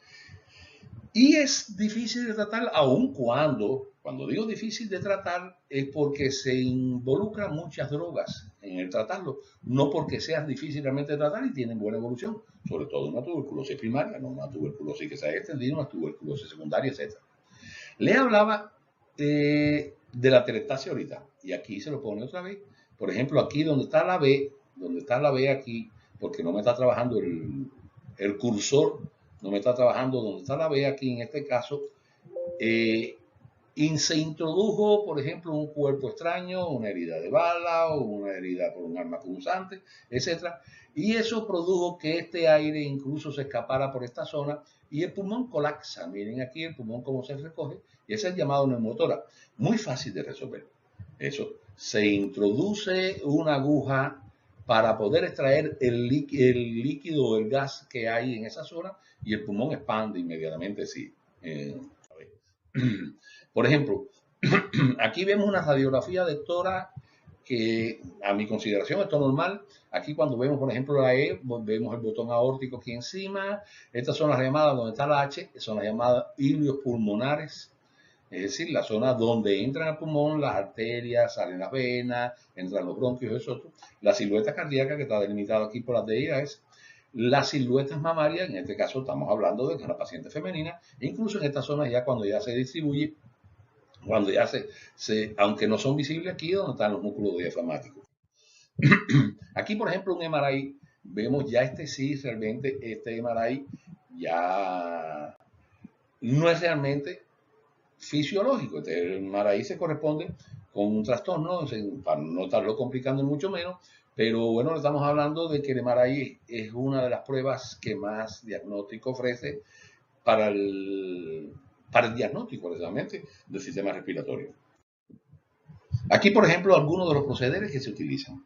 Y es difícil de tratar, aun cuando digo difícil de tratar, es porque se involucran muchas drogas en el tratarlo, no porque sea difícil realmente de tratar y tienen buena evolución, sobre todo una tuberculosis primaria, no una tuberculosis que se haya extendido, una tuberculosis secundaria, etc. Le hablaba de la atelectasia ahorita, y aquí se lo pone otra vez. Por ejemplo, aquí donde está la B aquí, porque no me está trabajando el cursor, no me está trabajando donde está la B aquí en este caso, Y se introdujo, por ejemplo, un cuerpo extraño, una herida de bala o una herida por un arma punzante, etc. Y eso produjo que este aire incluso se escapara por esta zona y el pulmón colapsa. Miren aquí el pulmón cómo se recoge y ese es llamado neumotórax. Muy fácil de resolver. Eso, se introduce una aguja para poder extraer el líquido o el gas que hay en esa zona y el pulmón expande inmediatamente, sí. Por ejemplo, aquí vemos una radiografía de tórax que a mi consideración esto es normal. Aquí cuando vemos, por ejemplo, la E, vemos el botón aórtico aquí encima. Estas son las llamadas donde está la H, son las llamadas ilios pulmonares. Es decir, la zona donde entran al pulmón las arterias, salen las venas, entran los bronquios, eso. La silueta cardíaca que está delimitada aquí por las DIA es las siluetas mamarias, en este caso estamos hablando de que es una paciente femenina, e incluso en esta zona ya cuando ya se distribuye, cuando ya aunque no son visibles aquí donde están los músculos diafragmáticos. Aquí, por ejemplo, un MRI, vemos ya sí, realmente este MRI ya no es realmente fisiológico. El MRI se corresponde con un trastorno, para no estarlo complicando mucho menos, pero bueno, estamos hablando de que el MRI es una de las pruebas que más diagnóstico ofrece para el diagnóstico precisamente del sistema respiratorio. Aquí, por ejemplo, algunos de los procederes que se utilizan.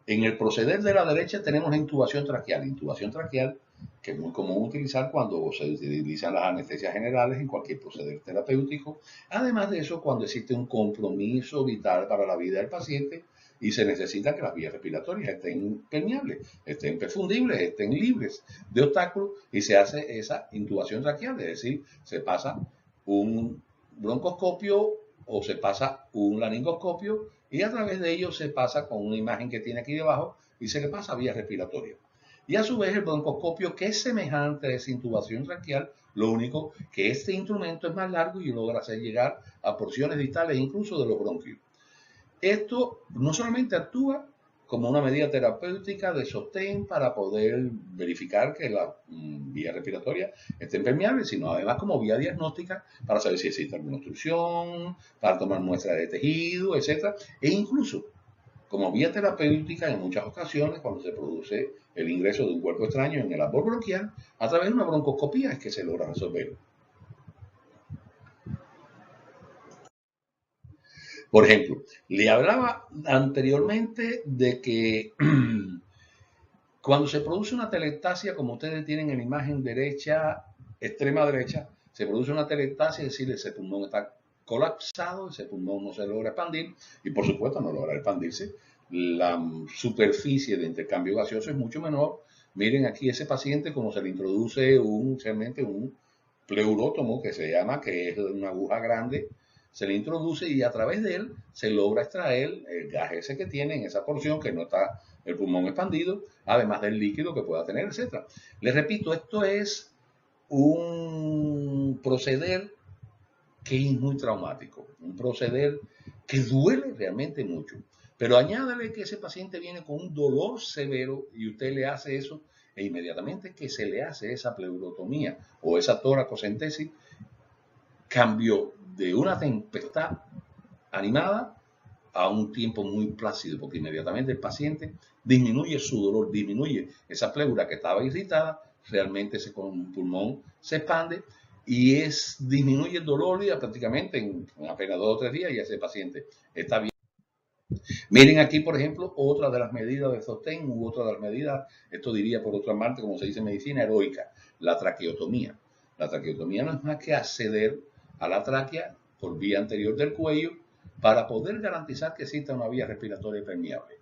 En el proceder de la derecha tenemos la intubación traqueal. Intubación traqueal, que es muy común utilizar cuando se utilizan las anestesias generales en cualquier proceder terapéutico. Además de eso, cuando existe un compromiso vital para la vida del paciente y se necesita que las vías respiratorias estén permeables, estén perfundibles, estén libres de obstáculos y se hace esa intubación traqueal, es decir, se pasa un broncoscopio o se pasa un laringoscopio y a través de ello se pasa con una imagen que tiene aquí debajo y se le pasa vía respiratoria. Y a su vez el broncoscopio, que es semejante a esa intubación traqueal, lo único que este instrumento es más largo y logra hacer llegar a porciones distales incluso de los bronquios. Esto no solamente actúa como una medida terapéutica de sostén para poder verificar que la vía respiratoria esté permeable, sino además como vía diagnóstica para saber si existe alguna obstrucción, para tomar muestras de tejido, etc. E incluso como vía terapéutica en muchas ocasiones cuando se produce el ingreso de un cuerpo extraño en el árbol bronquial, a través de una broncoscopía es que se logra resolverlo. Por ejemplo, le hablaba anteriormente de que cuando se produce una telestasia, como ustedes tienen en la imagen derecha, extrema derecha, se produce una telestasia, es decir, ese pulmón está colapsado, ese pulmón no se logra expandir y por supuesto no logra expandirse. La superficie de intercambio gaseoso es mucho menor. Miren aquí ese paciente como se le introduce realmente un pleurótomo que se llama, que es una aguja grande, se le introduce y a través de él se logra extraer el gas ese que tiene en esa porción que no está el pulmón expandido, además del líquido que pueda tener, etc. Les repito, esto es un proceder que es muy traumático, un proceder que duele realmente mucho. Pero añádale que ese paciente viene con un dolor severo y usted le hace eso e inmediatamente que se le hace esa pleurotomía o esa toracocentesis, cambió de una tempestad animada a un tiempo muy plácido, porque inmediatamente el paciente disminuye su dolor, disminuye esa pleura que estaba irritada, realmente ese pulmón se expande y disminuye el dolor ya prácticamente en apenas 2 o 3 días y ese paciente está bien. Miren aquí, por ejemplo, otra de las medidas de sostén u otra de las medidas, esto diría por otra parte, como se dice en medicina, heroica, la traqueotomía. La traqueotomía no es más que acceder a la tráquea por vía anterior del cuello para poder garantizar que exista una vía respiratoria permeable.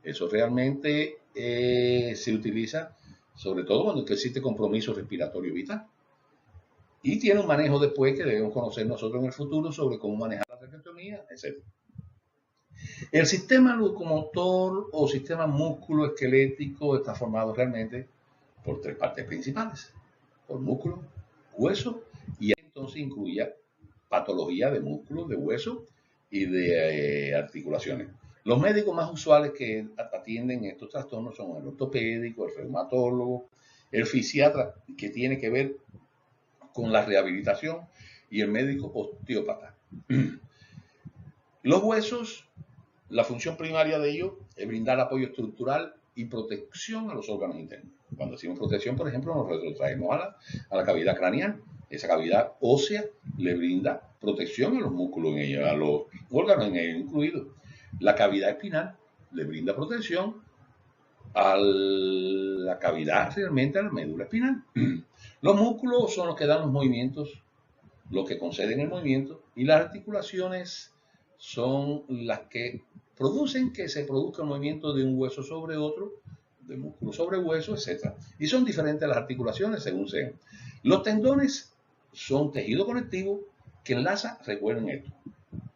Eso realmente se utiliza sobre todo cuando existe compromiso respiratorio vital. Y tiene un manejo después que debemos conocer nosotros en el futuro sobre cómo manejar la traqueotomía, etc. El sistema locomotor o sistema músculo-esquelético está formado realmente por 3 partes principales, por músculo, hueso y entonces incluye patología de músculos, de hueso y de articulaciones. Los médicos más usuales que atienden estos trastornos son el ortopédico, el reumatólogo, el fisiatra, que tiene que ver con la rehabilitación, y el médico osteópata. Los huesos, la función primaria de ellos es brindar apoyo estructural y protección a los órganos internos. Cuando decimos protección, por ejemplo, nos retrotraemos a la cavidad craneal. Esa cavidad ósea le brinda protección a los músculos en ella, a los órganos en ella incluidos. La cavidad espinal le brinda protección a la cavidad, realmente a la médula espinal. Los músculos son los que dan los movimientos, los que conceden el movimiento, y las articulaciones son las que producen que se produzca el movimiento de un hueso sobre otro, de músculo sobre hueso, etc. Y son diferentes las articulaciones según sean. Los tendones son tejido conectivo que enlaza, recuerden esto,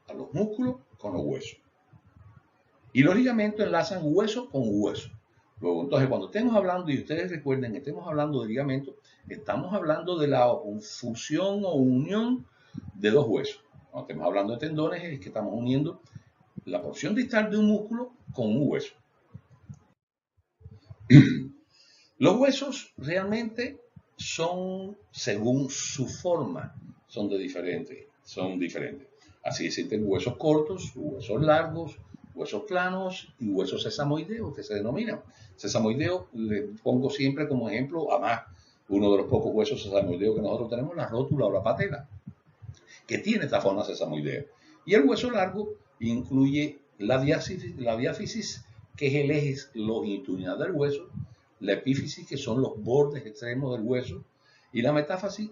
a los músculos con los huesos. Y los ligamentos enlazan hueso con hueso. Luego, entonces, cuando estemos hablando, y ustedes recuerden, estemos hablando de ligamentos, estamos hablando de la fusión o unión de dos huesos. Cuando estemos hablando de tendones, es que estamos uniendo la porción distal de un músculo con un hueso. Los huesos realmente son, según su forma, son diferentes. Así existen huesos cortos, huesos largos, huesos planos y huesos sesamoideos, que se denominan. Sesamoideo le pongo siempre como ejemplo, además, uno de los pocos huesos sesamoideos que nosotros tenemos, la rótula o la patela, que tiene esta forma sesamoidea. Y el hueso largo incluye la diáfisis, que es el eje longitudinal del hueso, la epífisis, que son los bordes extremos del hueso, y la metáfisis,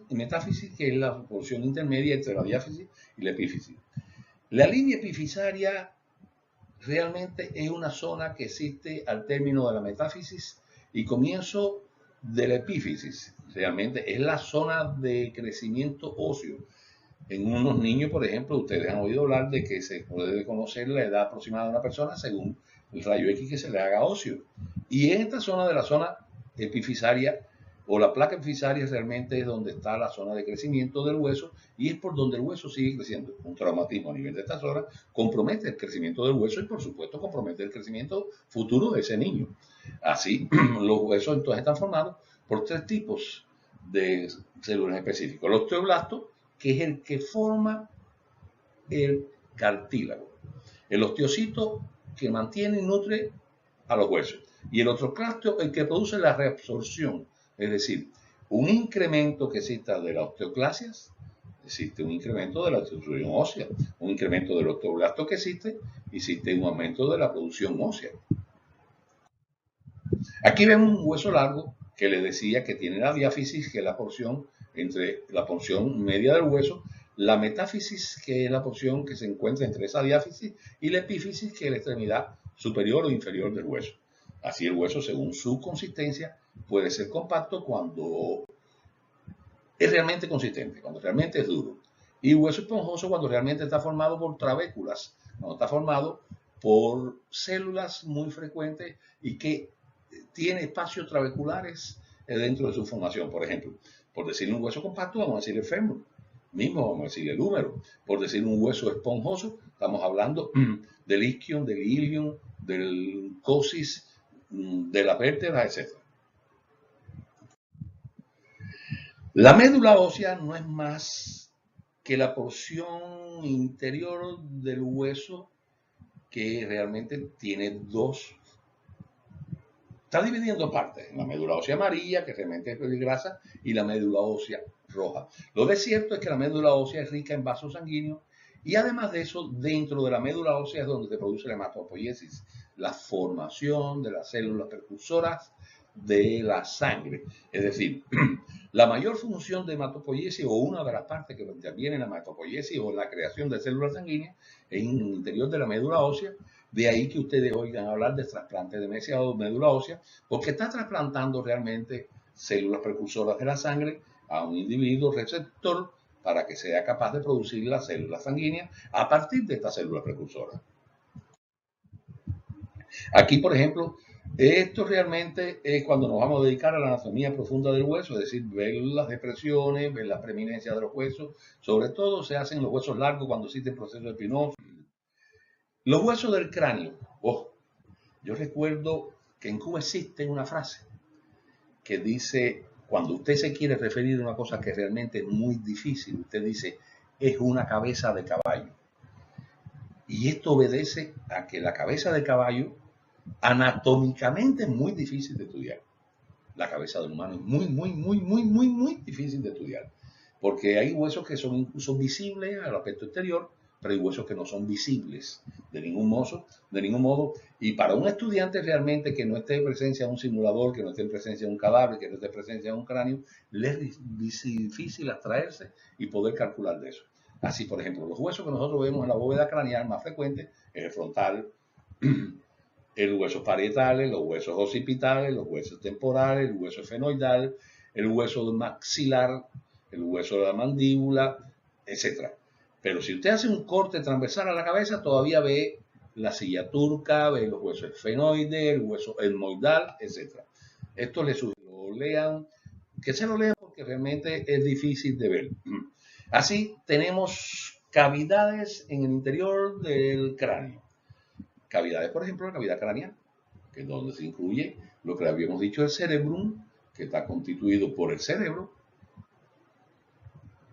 que es la porción intermedia entre la diáfisis y la epífisis. La línea epifisaria realmente es una zona que existe al término de la metáfisis y comienzo de la epífisis. Realmente es la zona de crecimiento óseo. En unos niños, por ejemplo, ustedes han oído hablar de que se puede conocer la edad aproximada de una persona según el rayo X que se le haga óseo. Y en esta zona de la zona epifisaria o la placa epifisaria realmente es donde está la zona de crecimiento del hueso y es por donde el hueso sigue creciendo. Un traumatismo a nivel de esta zona compromete el crecimiento del hueso y por supuesto compromete el crecimiento futuro de ese niño. Así, los huesos entonces están formados por tres tipos de células específicas. El osteoblasto, que es el que forma el cartílago. El osteocito, que mantiene y nutre a los huesos. Y el osteoclasto, el que produce la reabsorción. Es decir, un incremento que exista de las osteoclasias, existe un incremento de la distribución ósea. Un incremento del osteoblasto que existe un aumento de la producción ósea. Aquí vemos un hueso largo que les decía que tiene la diáfisis, que es la porción entre la porción media del hueso, la metáfisis, que es la porción que se encuentra entre esa diáfisis, y la epífisis, que es la extremidad superior o inferior del hueso. Así el hueso, según su consistencia, puede ser compacto cuando es realmente consistente, cuando realmente es duro. Y hueso esponjoso cuando realmente está formado por trabéculas, cuando está formado por células muy frecuentes y que tiene espacios trabeculares dentro de su formación. Por ejemplo, por decir un hueso compacto, vamos a decir el fémur. Mismo vamos a decir el húmero. Por decir un hueso esponjoso, estamos hablando del isquion, del ilion, del coxis, de la vértebra, etc. La médula ósea no es más que la porción interior del hueso que realmente tiene dos. Está dividido en dos partes, la médula ósea amarilla, que realmente es grasa, y la médula ósea roja. Lo de cierto es que la médula ósea es rica en vasos sanguíneos y además de eso, dentro de la médula ósea es donde se produce la hematopoiesis, la formación de las células precursoras de la sangre. Es decir, la mayor función de hematopoiesis, o una de las partes que interviene en la hematopoiesis o en la creación de células sanguíneas, es en el interior de la médula ósea. De ahí que ustedes oigan hablar de trasplante de médula ósea, porque está trasplantando realmente células precursoras de la sangre a un individuo receptor para que sea capaz de producir las células sanguíneas a partir de estas células precursoras. Aquí, por ejemplo, esto realmente es cuando nos vamos a dedicar a la anatomía profunda del hueso, es decir, ver las depresiones, ver la preeminencia de los huesos. Sobre todo se hacen los huesos largos cuando existe el proceso espinoso. Los huesos del cráneo. Yo recuerdo que en Cuba existe una frase que dice, cuando usted se quiere referir a una cosa que realmente es muy difícil, usted dice, es una cabeza de caballo. Y esto obedece a que la cabeza de caballo anatómicamente es muy difícil de estudiar. La cabeza del humano es muy difícil de estudiar. Porque hay huesos que son incluso visibles al aspecto exterior, pero hay huesos que no son visibles de ningún modo. Y para un estudiante realmente que no esté en presencia de un simulador, que no esté en presencia de un cadáver, que no esté en presencia de un cráneo, le es difícil abstraerse y poder calcular de eso. Así, por ejemplo, los huesos que nosotros vemos en la bóveda craneal más frecuente es el frontal, el hueso parietales, los huesos occipitales, los huesos temporales, el hueso esfenoidal, el hueso maxilar, el hueso de la mandíbula, etc. Pero si usted hace un corte transversal a la cabeza, todavía ve la silla turca, ve los huesos esfenoides, el hueso etmoidal, etc. Esto les sugiero, lean, que se lo lean porque realmente es difícil de ver. Así tenemos cavidades en el interior del cráneo. Cavidades, por ejemplo, la cavidad craneal, que es donde se incluye lo que habíamos dicho, el cerebrum, que está constituido por el cerebro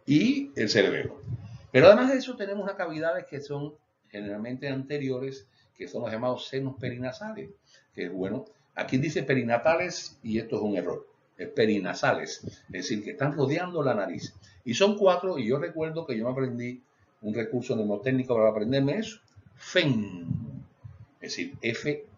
y el cerebelo. Pero además de eso tenemos unas cavidades que son generalmente anteriores, que son los llamados senos perinasales, que es bueno, aquí dice perinatales y esto es un error, es perinasales, es decir, que están rodeando la nariz. Y son 4, y yo recuerdo que yo me aprendí un recurso mnemotécnico para aprenderme eso, FEM, es decir, F-E-E-M.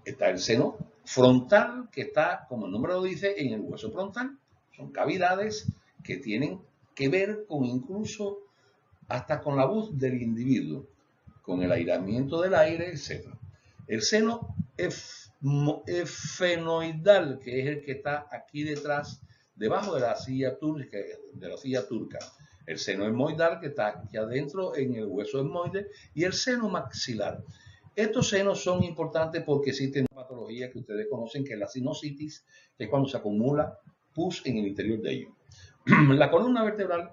Está el seno frontal, que está, como el nombre lo dice, en el hueso frontal. Son cavidades que tienen que ver con incluso hasta con la voz del individuo, con el aireamiento del aire, etc. El seno esfenoidal, que es el que está aquí detrás, debajo de la silla turca, el seno etmoidal, que está aquí adentro en el hueso etmoide, y el seno maxilar. Estos senos son importantes porque existe una patología que ustedes conocen, que es la sinusitis, que es cuando se acumula pus en el interior de ellos. La columna vertebral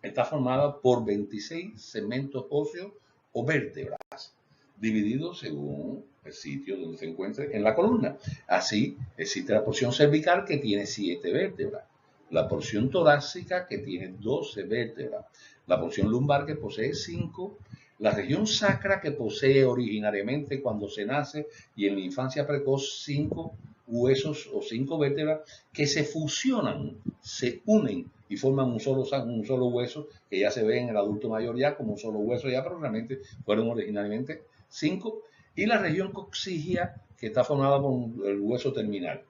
está formada por 26 segmentos óseos o vértebras, divididos según el sitio donde se encuentre en la columna. Así, existe la porción cervical, que tiene 7 vértebras, la porción torácica, que tiene 12 vértebras, la porción lumbar, que posee 5, la región sacra, que posee originariamente cuando se nace y en la infancia precoz 5 huesos o 5 vértebras que se fusionan, se unen y forman un solo hueso, que ya se ve en el adulto mayor ya como un solo hueso ya, pero realmente fueron originalmente 5, y la región coccigia, que está formada por el hueso terminal,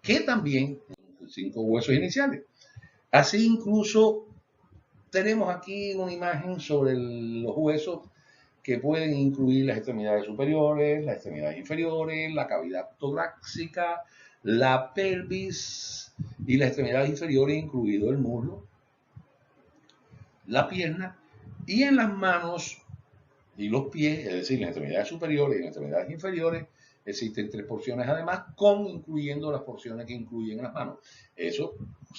que también 5 huesos iniciales. Así incluso tenemos aquí una imagen sobre los huesos que pueden incluir las extremidades superiores, las extremidades inferiores, la cavidad torácica, la pelvis y las extremidades inferiores, incluido el muslo, la pierna, y en las manos y los pies, es decir, las extremidades superiores y las extremidades inferiores, existen 3 porciones además, incluyendo las porciones que incluyen las manos. Eso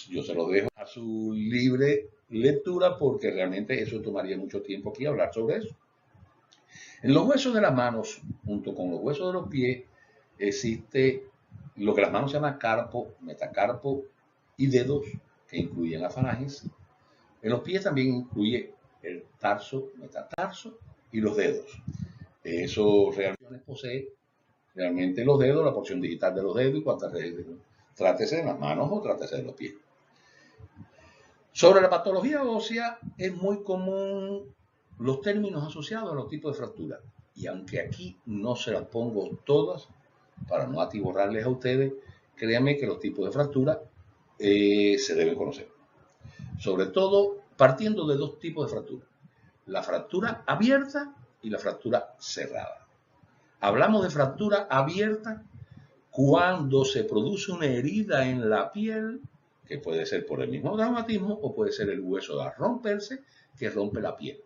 yo se lo dejo a su libre lectura porque realmente eso tomaría mucho tiempo aquí hablar sobre eso. En los huesos de las manos, junto con los huesos de los pies, existe lo que las manos se llama carpo, metacarpo y dedos, que incluyen la falanges. En los pies también incluye el tarso, metatarso y los dedos. Eso realmente posee realmente los dedos, la porción digital de los dedos, y cuantas trátese de las manos o trátese de los pies. Sobre la patología ósea, es muy común los términos asociados a los tipos de fractura. Y aunque aquí no se las pongo todas, para no atiborrarles a ustedes, créanme que los tipos de fractura se deben conocer. Sobre todo partiendo de 2 tipos de fractura. La fractura abierta y la fractura cerrada. Hablamos de fractura abierta cuando se produce una herida en la piel, que puede ser por el mismo traumatismo o puede ser el hueso de romperse, que rompe la piel.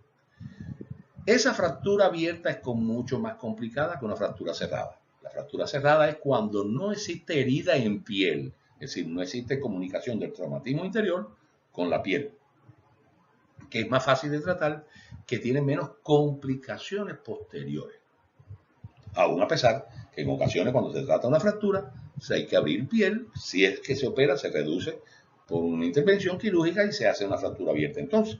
Esa fractura abierta es mucho más complicada que una fractura cerrada. La fractura cerrada es cuando no existe herida en piel, es decir, no existe comunicación del traumatismo interior con la piel, que es más fácil de tratar, que tiene menos complicaciones posteriores. Aún a pesar que en ocasiones cuando se trata de una fractura, hay que abrir piel, si es que se opera, se reduce por una intervención quirúrgica y se hace una fractura abierta. Entonces,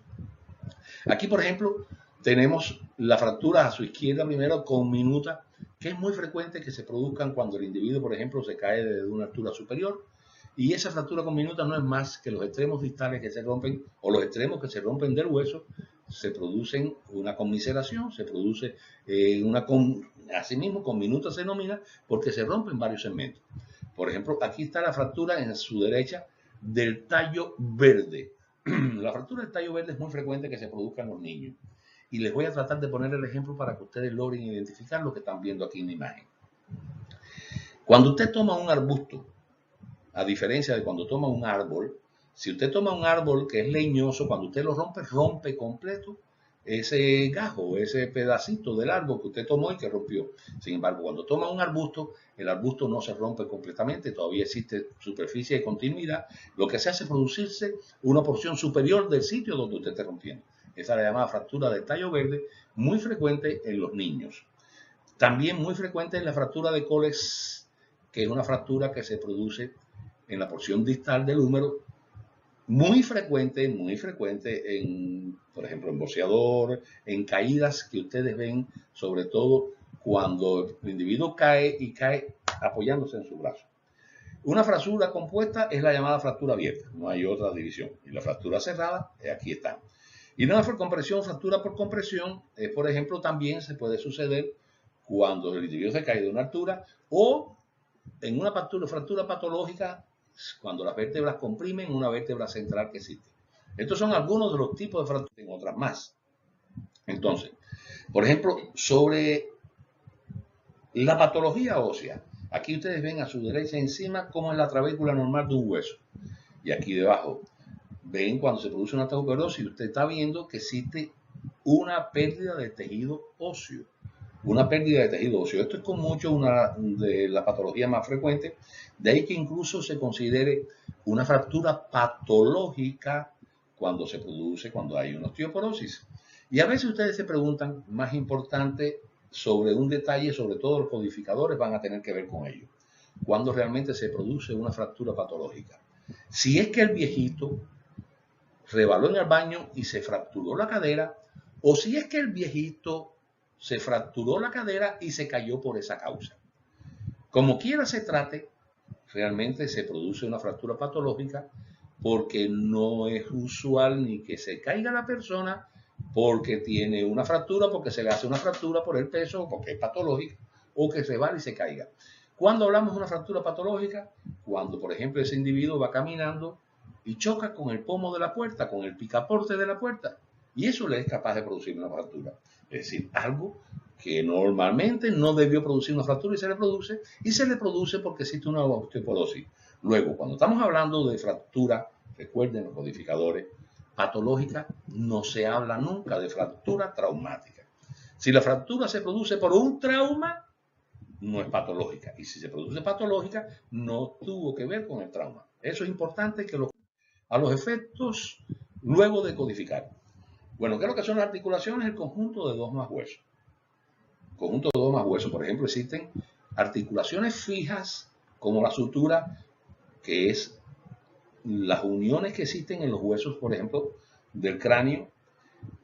aquí, por ejemplo, tenemos la fractura a su izquierda primero conminuta, que es muy frecuente que se produzcan cuando el individuo, por ejemplo, se cae de una altura superior. Y esa fractura conminuta no es más que los extremos distales que se rompen o los extremos que se rompen del hueso, se producen una conmiseración, se produce asimismo conminuta se denomina porque se rompen varios segmentos. Por ejemplo, aquí está la fractura en su derecha del tallo verde. La fractura del tallo verde es muy frecuente que se produzca en los niños. Y les voy a tratar de poner el ejemplo para que ustedes logren identificar lo que están viendo aquí en la imagen. Cuando usted toma un arbusto, a diferencia de cuando toma un árbol, si usted toma un árbol que es leñoso, cuando usted lo rompe, rompe completo ese gajo, ese pedacito del árbol que usted tomó y que rompió. Sin embargo, cuando toma un arbusto, el arbusto no se rompe completamente, todavía existe superficie de continuidad. Lo que se hace es producirse una porción superior del sitio donde usted esté rompiendo. Esa es la llamada fractura del tallo verde, muy frecuente en los niños. También muy frecuente en la fractura de Coles, que es una fractura que se produce en la porción distal del húmero, muy frecuente en, por ejemplo, en boxeador, en caídas que ustedes ven, sobre todo cuando el individuo cae y cae apoyándose en su brazo. Una fractura compuesta es la llamada fractura abierta, no hay otra división. Y la fractura cerrada, aquí están. Y una compresión, fractura por compresión, por ejemplo, también se puede suceder cuando el individuo se cae de una altura o en una fractura patológica cuando las vértebras comprimen una vértebra central que existe. Estos son algunos de los tipos de fracturas, en otras más. Entonces, por ejemplo, sobre la patología ósea, aquí ustedes ven a su derecha encima cómo es la trabécula normal de un hueso. Y aquí debajo ven cuando se produce una osteoporosis, usted está viendo que existe una pérdida de tejido óseo. Una pérdida de tejido óseo. Esto es con mucho una de las patologías más frecuentes, de ahí que incluso se considere una fractura patológica cuando se produce, cuando hay una osteoporosis. Y a veces ustedes se preguntan, más importante, sobre un detalle, sobre todo los codificadores van a tener que ver con ello. Cuando realmente se produce una fractura patológica. Si es que el viejito rebaló en el baño y se fracturó la cadera, o si es que el viejito se fracturó la cadera y se cayó por esa causa. Como quiera se trate, realmente se produce una fractura patológica porque no es usual ni que se caiga la persona porque tiene una fractura, porque se le hace una fractura por el peso, porque es patológica, o que se va y se caiga. ¿Cuándo hablamos de una fractura patológica? Cuando, por ejemplo, ese individuo va caminando y choca con el pomo de la puerta, con el picaporte de la puerta, y eso le es capaz de producir una fractura. Es decir, algo que normalmente no debió producir una fractura y se le produce porque existe una osteoporosis. Luego, cuando estamos hablando de fractura, recuerden los codificadores, patológica, no se habla nunca de fractura traumática. Si la fractura se produce por un trauma, no es patológica. Y si se produce patológica, no tuvo que ver con el trauma. Eso es importante que a los efectos luego de codificar. Bueno, ¿qué es lo que son las articulaciones? El conjunto de dos más huesos. Conjunto de dos más huesos. Por ejemplo, existen articulaciones fijas como la sutura, que es las uniones que existen en los huesos, por ejemplo, del cráneo.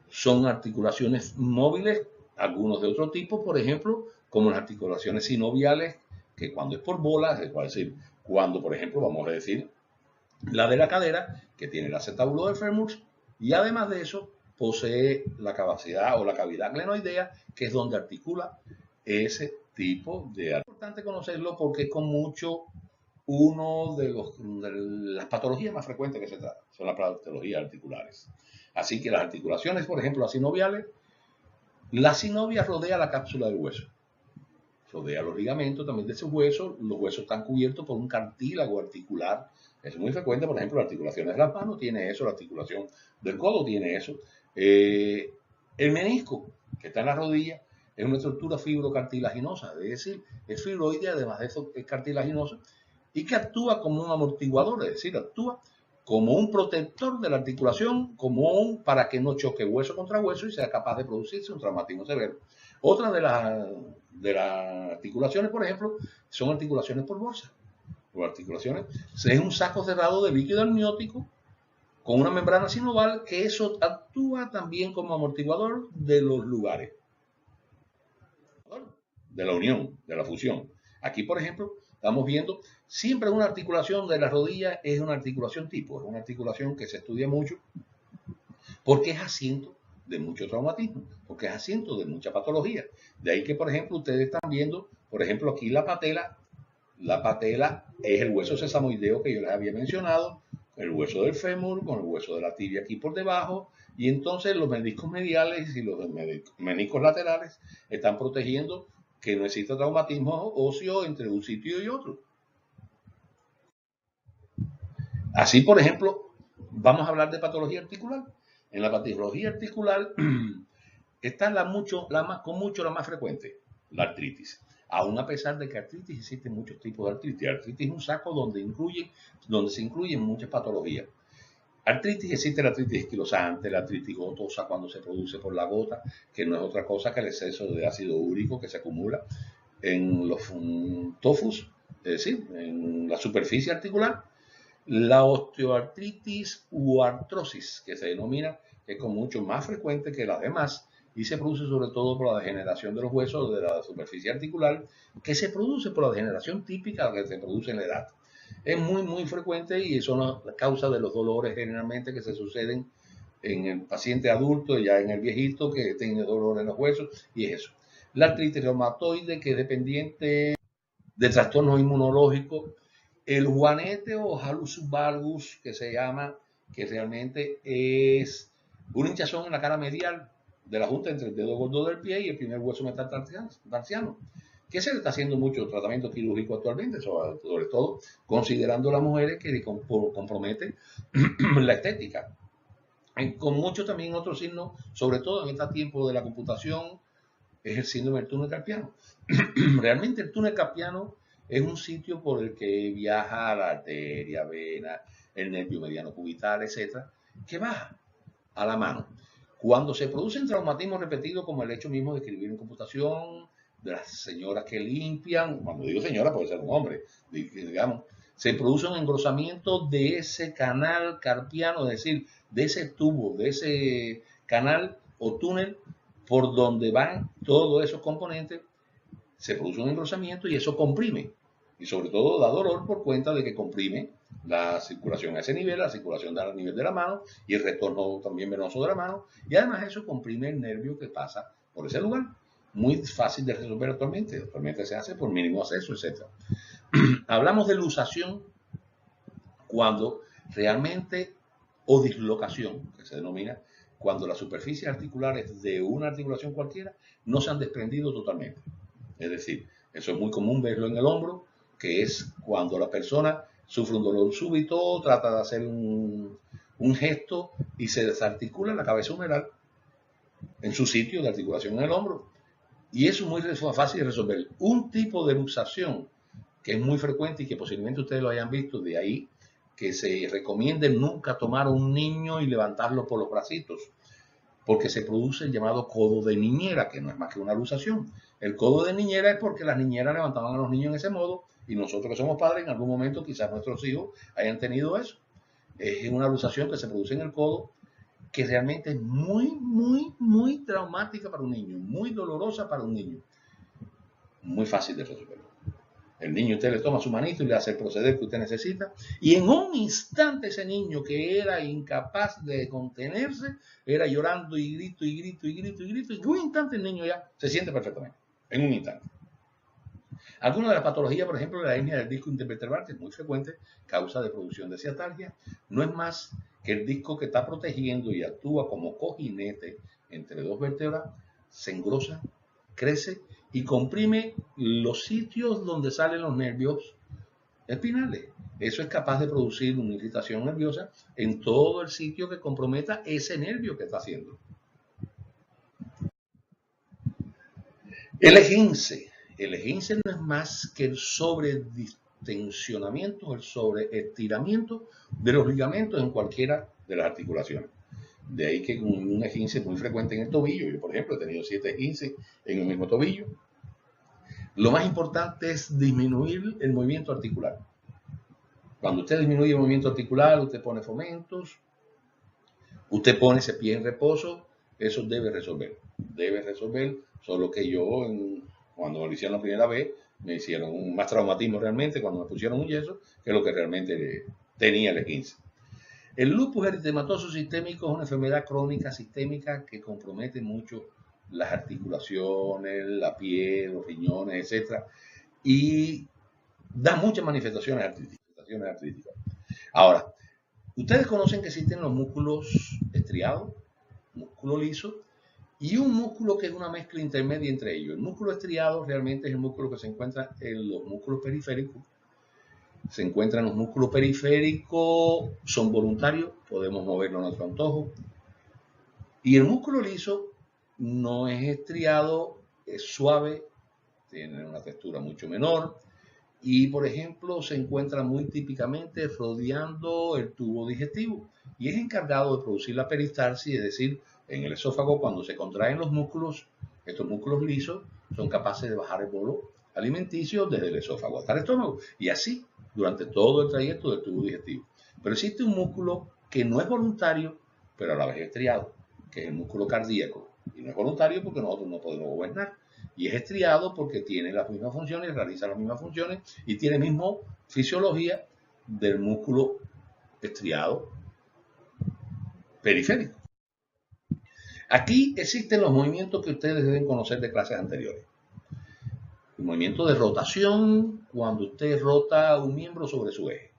Son articulaciones móviles, algunos de otro tipo, por ejemplo, como las articulaciones sinoviales, que cuando es por bolas, es decir, cuando, por ejemplo, vamos a decir, la de la cadera, que tiene el acetábulo del fémur, y además de eso, posee la capacidad o la cavidad glenoidea, que es donde articula ese tipo de... Es importante conocerlo porque es con mucho uno de las patologías más frecuentes que se trata, son las patologías articulares. Así que las articulaciones, por ejemplo, las sinoviales, la sinovia rodea la cápsula del hueso, rodea los ligamentos también de ese hueso, los huesos están cubiertos por un cartílago articular. Es muy frecuente, por ejemplo, las articulaciones de las manos tiene eso, la articulación del codo tiene eso. El menisco, que está en la rodilla, es una estructura fibrocartilaginosa, es decir, es fibroide, además de eso es cartilaginosa, y que actúa como un amortiguador, es decir, actúa como un protector de la articulación, para que no choque hueso contra hueso y sea capaz de producirse un traumatismo severo. Otra de las articulaciones, por ejemplo, son articulaciones por bolsa. o articulaciones, es un saco cerrado de líquido amniótico con una membrana sinoval, que eso actúa también como amortiguador de los lugares, de la unión, de la fusión. Aquí, por ejemplo, estamos viendo siempre una articulación de la rodilla, es una articulación tipo, es una articulación que se estudia mucho porque es asiento de mucho traumatismo, porque es asiento de mucha patología. De ahí que, por ejemplo, ustedes están viendo, por ejemplo, aquí la patela es el hueso sesamoideo que yo les había mencionado, el hueso del fémur con el hueso de la tibia aquí por debajo, y entonces los meniscos mediales y los meniscos laterales están protegiendo que no exista traumatismo óseo entre un sitio y otro. Así, por ejemplo, vamos a hablar de patología articular. En la patología articular está con mucho la más frecuente, la artritis. Aún a pesar de que artritis existen muchos tipos de artritis. Artritis es un saco donde se incluyen muchas patologías. Artritis existe la artritis esquilosante, la artritis gotosa cuando se produce por la gota, que no es otra cosa que el exceso de ácido úrico que se acumula en los tofus, es decir, en la superficie articular. La osteoartritis u artrosis, que se denomina, que es con mucho más frecuente que las demás, y se produce sobre todo por la degeneración de los huesos de la superficie articular, que se produce por la degeneración típica que se produce en la edad. Es muy frecuente y eso es la causa de los dolores generalmente que se suceden en el paciente adulto, ya en el viejito que tiene dolor en los huesos, y es eso. La artritis reumatoide, que es dependiente de trastornos inmunológicos. El juanete o hallux valgus, que se llama, que realmente es una hinchazón en la cara medial de la junta entre el dedo gordo del pie y el primer hueso metatarsiano, que se le está haciendo mucho tratamiento quirúrgico actualmente, sobre todo considerando las mujeres que comprometen la estética. Con mucho también otros signos, sobre todo en este tiempo de la computación, es el síndrome del túnel carpiano. Realmente el túnel carpiano es un sitio por el que viaja la arteria, vena, el nervio mediano cubital, etcétera, que baja a la mano. Cuando se producen traumatismos repetidos, como el hecho mismo de escribir en computación, de las señoras que limpian, cuando digo señora puede ser un hombre, digamos, se produce un engrosamiento de ese canal carpiano, es decir, de ese tubo, de ese canal o túnel por donde van todos esos componentes, se produce un engrosamiento y eso comprime. Y sobre todo da dolor por cuenta de que comprime la circulación a ese nivel, la circulación a nivel de la mano y el retorno también venoso de la mano. Y además eso comprime el nervio que pasa por ese lugar. Muy fácil de resolver actualmente. Actualmente se hace por mínimo acceso, etc. Hablamos de luxación cuando realmente, o dislocación, que se denomina, cuando las superficies articulares de una articulación cualquiera no se han desprendido totalmente. Es decir, eso es muy común verlo en el hombro, que es cuando la persona sufre un dolor súbito, trata de hacer un gesto y se desarticula la cabeza humeral en su sitio de articulación en el hombro. Y eso es muy fácil de resolver. Un tipo de luxación que es muy frecuente y que posiblemente ustedes lo hayan visto, de ahí que se recomiende nunca tomar a un niño y levantarlo por los bracitos, porque se produce el llamado codo de niñera, que no es más que una luxación. El codo de niñera es porque las niñeras levantaban a los niños en ese modo y nosotros que somos padres en algún momento quizás nuestros hijos hayan tenido eso. Es una luxación que se produce en el codo que realmente es muy traumática para un niño, muy dolorosa para un niño. Muy fácil de resolver. El niño, usted le toma su manito y le hace el proceder que usted necesita. Y en un instante ese niño que era incapaz de contenerse, era llorando y grito y grito y grito y grito. Y en un instante el niño ya se siente perfectamente. En un instante. Algunas de las patologías, por ejemplo, la hernia del disco intervertebral, que es muy frecuente, causa de producción de ciatalgia, no es más que el disco que está protegiendo y actúa como cojinete entre dos vértebras, se engrosa, crece y comprime los sitios donde salen los nervios espinales. Eso es capaz de producir una irritación nerviosa en todo el sitio que comprometa ese nervio que está haciendo. El esguince. El esguince no es más que el sobredistensionamiento, el sobreestiramiento de los ligamentos en cualquiera de las articulaciones. De ahí que un esguince es muy frecuente en el tobillo. Yo, por ejemplo, he tenido 7 esguinces en el mismo tobillo. Lo más importante es disminuir el movimiento articular. Cuando usted disminuye el movimiento articular, usted pone fomentos, usted pone ese pie en reposo, eso debe resolver, solo que yo cuando me lo hicieron la primera vez, me hicieron un más traumatismo realmente cuando me pusieron un yeso, que es lo que realmente tenía el E15. El lupus eritematoso sistémico es una enfermedad crónica sistémica que compromete mucho las articulaciones, la piel, los riñones, etc. Y da muchas manifestaciones artríticas. Ahora, ustedes conocen que existen los músculos estriados, músculo liso, y un músculo que es una mezcla intermedia entre ellos. El músculo estriado realmente es el músculo que se encuentra en los músculos periféricos. Se encuentran los músculos periféricos, son voluntarios, podemos moverlo a nuestro antojo. Y el músculo liso no es estriado, es suave, tiene una textura mucho menor y, por ejemplo, se encuentra muy típicamente rodeando el tubo digestivo y es encargado de producir la peristalsis, es decir, en el esófago cuando se contraen los músculos, estos músculos lisos son capaces de bajar el bolo alimenticio desde el esófago hasta el estómago y así durante todo el trayecto del tubo digestivo. Pero existe un músculo que no es voluntario, pero a la vez estriado, que es el músculo cardíaco. Y no es voluntario porque nosotros no podemos gobernar. Y es estriado porque tiene las mismas funciones, realiza las mismas funciones y tiene la misma fisiología del músculo estriado periférico. Aquí existen los movimientos que ustedes deben conocer de clases anteriores. El movimiento de rotación, cuando usted rota un miembro sobre su eje.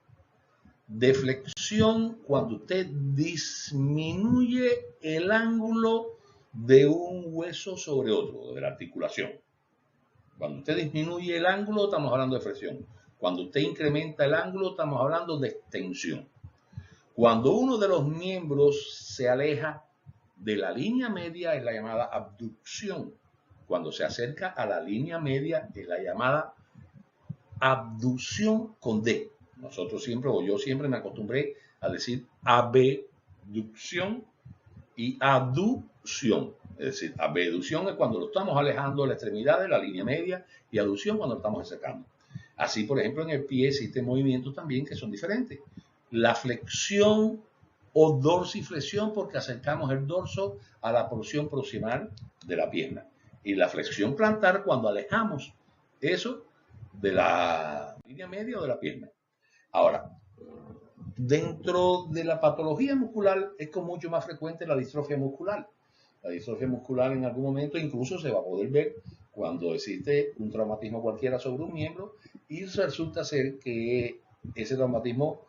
De flexión, cuando usted disminuye el ángulo de un hueso sobre otro, de la articulación. Cuando usted disminuye el ángulo, estamos hablando de flexión. Cuando usted incrementa el ángulo, estamos hablando de extensión. Cuando uno de los miembros se aleja de la línea media, es la llamada abducción. Cuando se acerca a la línea media, es la llamada abducción con D. Nosotros siempre, o yo siempre me acostumbré a decir abducción y abducción. Es decir, abducción es cuando lo estamos alejando de la extremidad de la línea media y abducción cuando lo estamos acercando. Así, por ejemplo, en el pie existen movimientos también que son diferentes. La flexión o dorsiflexión porque acercamos el dorso a la porción proximal de la pierna. Y la flexión plantar cuando alejamos eso de la línea media o de la pierna. Ahora, dentro de la patología muscular es con mucho más frecuente la distrofia muscular. La distrofia muscular en algún momento incluso se va a poder ver cuando existe un traumatismo cualquiera sobre un miembro y resulta ser que ese traumatismo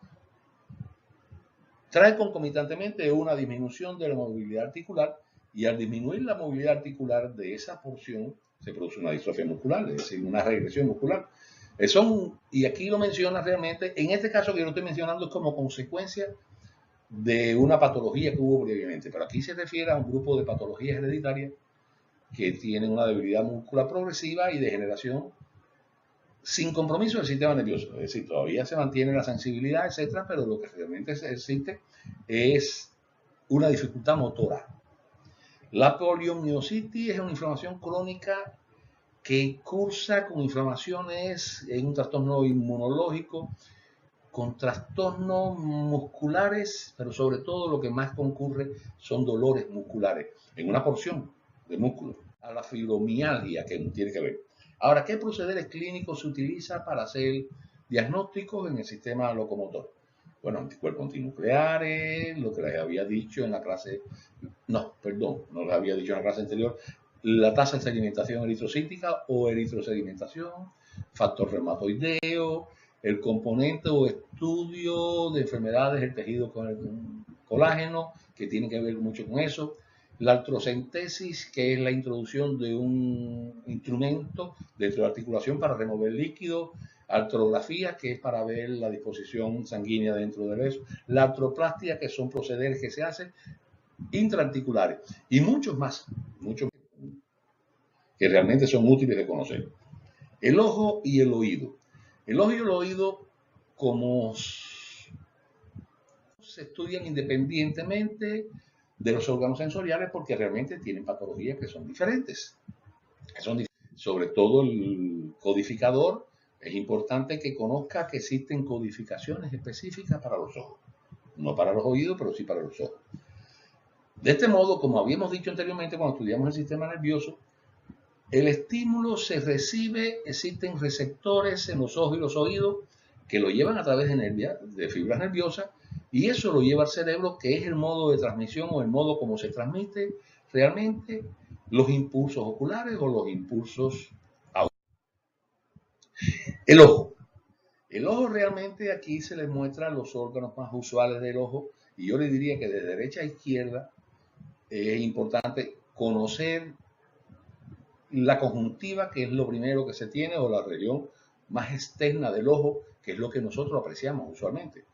trae concomitantemente una disminución de la movilidad articular y al disminuir la movilidad articular de esa porción se produce una distrofia muscular, es decir, una regresión muscular. Y aquí lo menciona realmente, en este caso que yo lo estoy mencionando es como consecuencia de una patología que hubo previamente, pero aquí se refiere a un grupo de patologías hereditarias que tienen una debilidad muscular progresiva y degeneración sin compromiso del sistema nervioso, es decir, todavía se mantiene la sensibilidad, etcétera, pero lo que realmente existe es una dificultad motora. La poliomielitis es una inflamación crónica que cursa con inflamaciones en un trastorno inmunológico, con trastornos musculares, pero sobre todo lo que más concurre son dolores musculares en una porción de músculo, a la fibromialgia que tiene que ver. Ahora, ¿qué procederes clínicos se utiliza para hacer diagnósticos en el sistema locomotor? Bueno, anticuerpos antinucleares, lo que les había dicho en la clase, no les había dicho en la clase anterior, la tasa de sedimentación eritrocítica o eritrosedimentación, factor reumatoideo, el componente o estudio de enfermedades del tejido con el colágeno, que tiene que ver mucho con eso, la artrocentesis, que es la introducción de un instrumento dentro de la articulación para remover líquido, artrografía, que es para ver la disposición sanguínea dentro del eso, la artroplastia, que son procederes que se hacen intraarticulares, y muchos más, que realmente son útiles de conocer. El ojo y el oído. El ojo y el oído, como se estudian independientemente de los órganos sensoriales porque realmente tienen patologías que son diferentes. Sobre todo el codificador es importante que conozca que existen codificaciones específicas para los ojos. No para los oídos, pero sí para los ojos. De este modo, como habíamos dicho anteriormente cuando estudiamos el sistema nervioso, el estímulo se recibe, existen receptores en los ojos y los oídos que lo llevan a través de fibras nerviosas, y eso lo lleva al cerebro, que es el modo de transmisión o el modo como se transmite realmente los impulsos oculares o los impulsos auditivos. El ojo. El ojo realmente aquí se les muestra los órganos más usuales del ojo, y yo le diría que de derecha a izquierda es importante conocer la conjuntiva, que es lo primero que se tiene, o la región más externa del ojo, que es lo que nosotros apreciamos usualmente.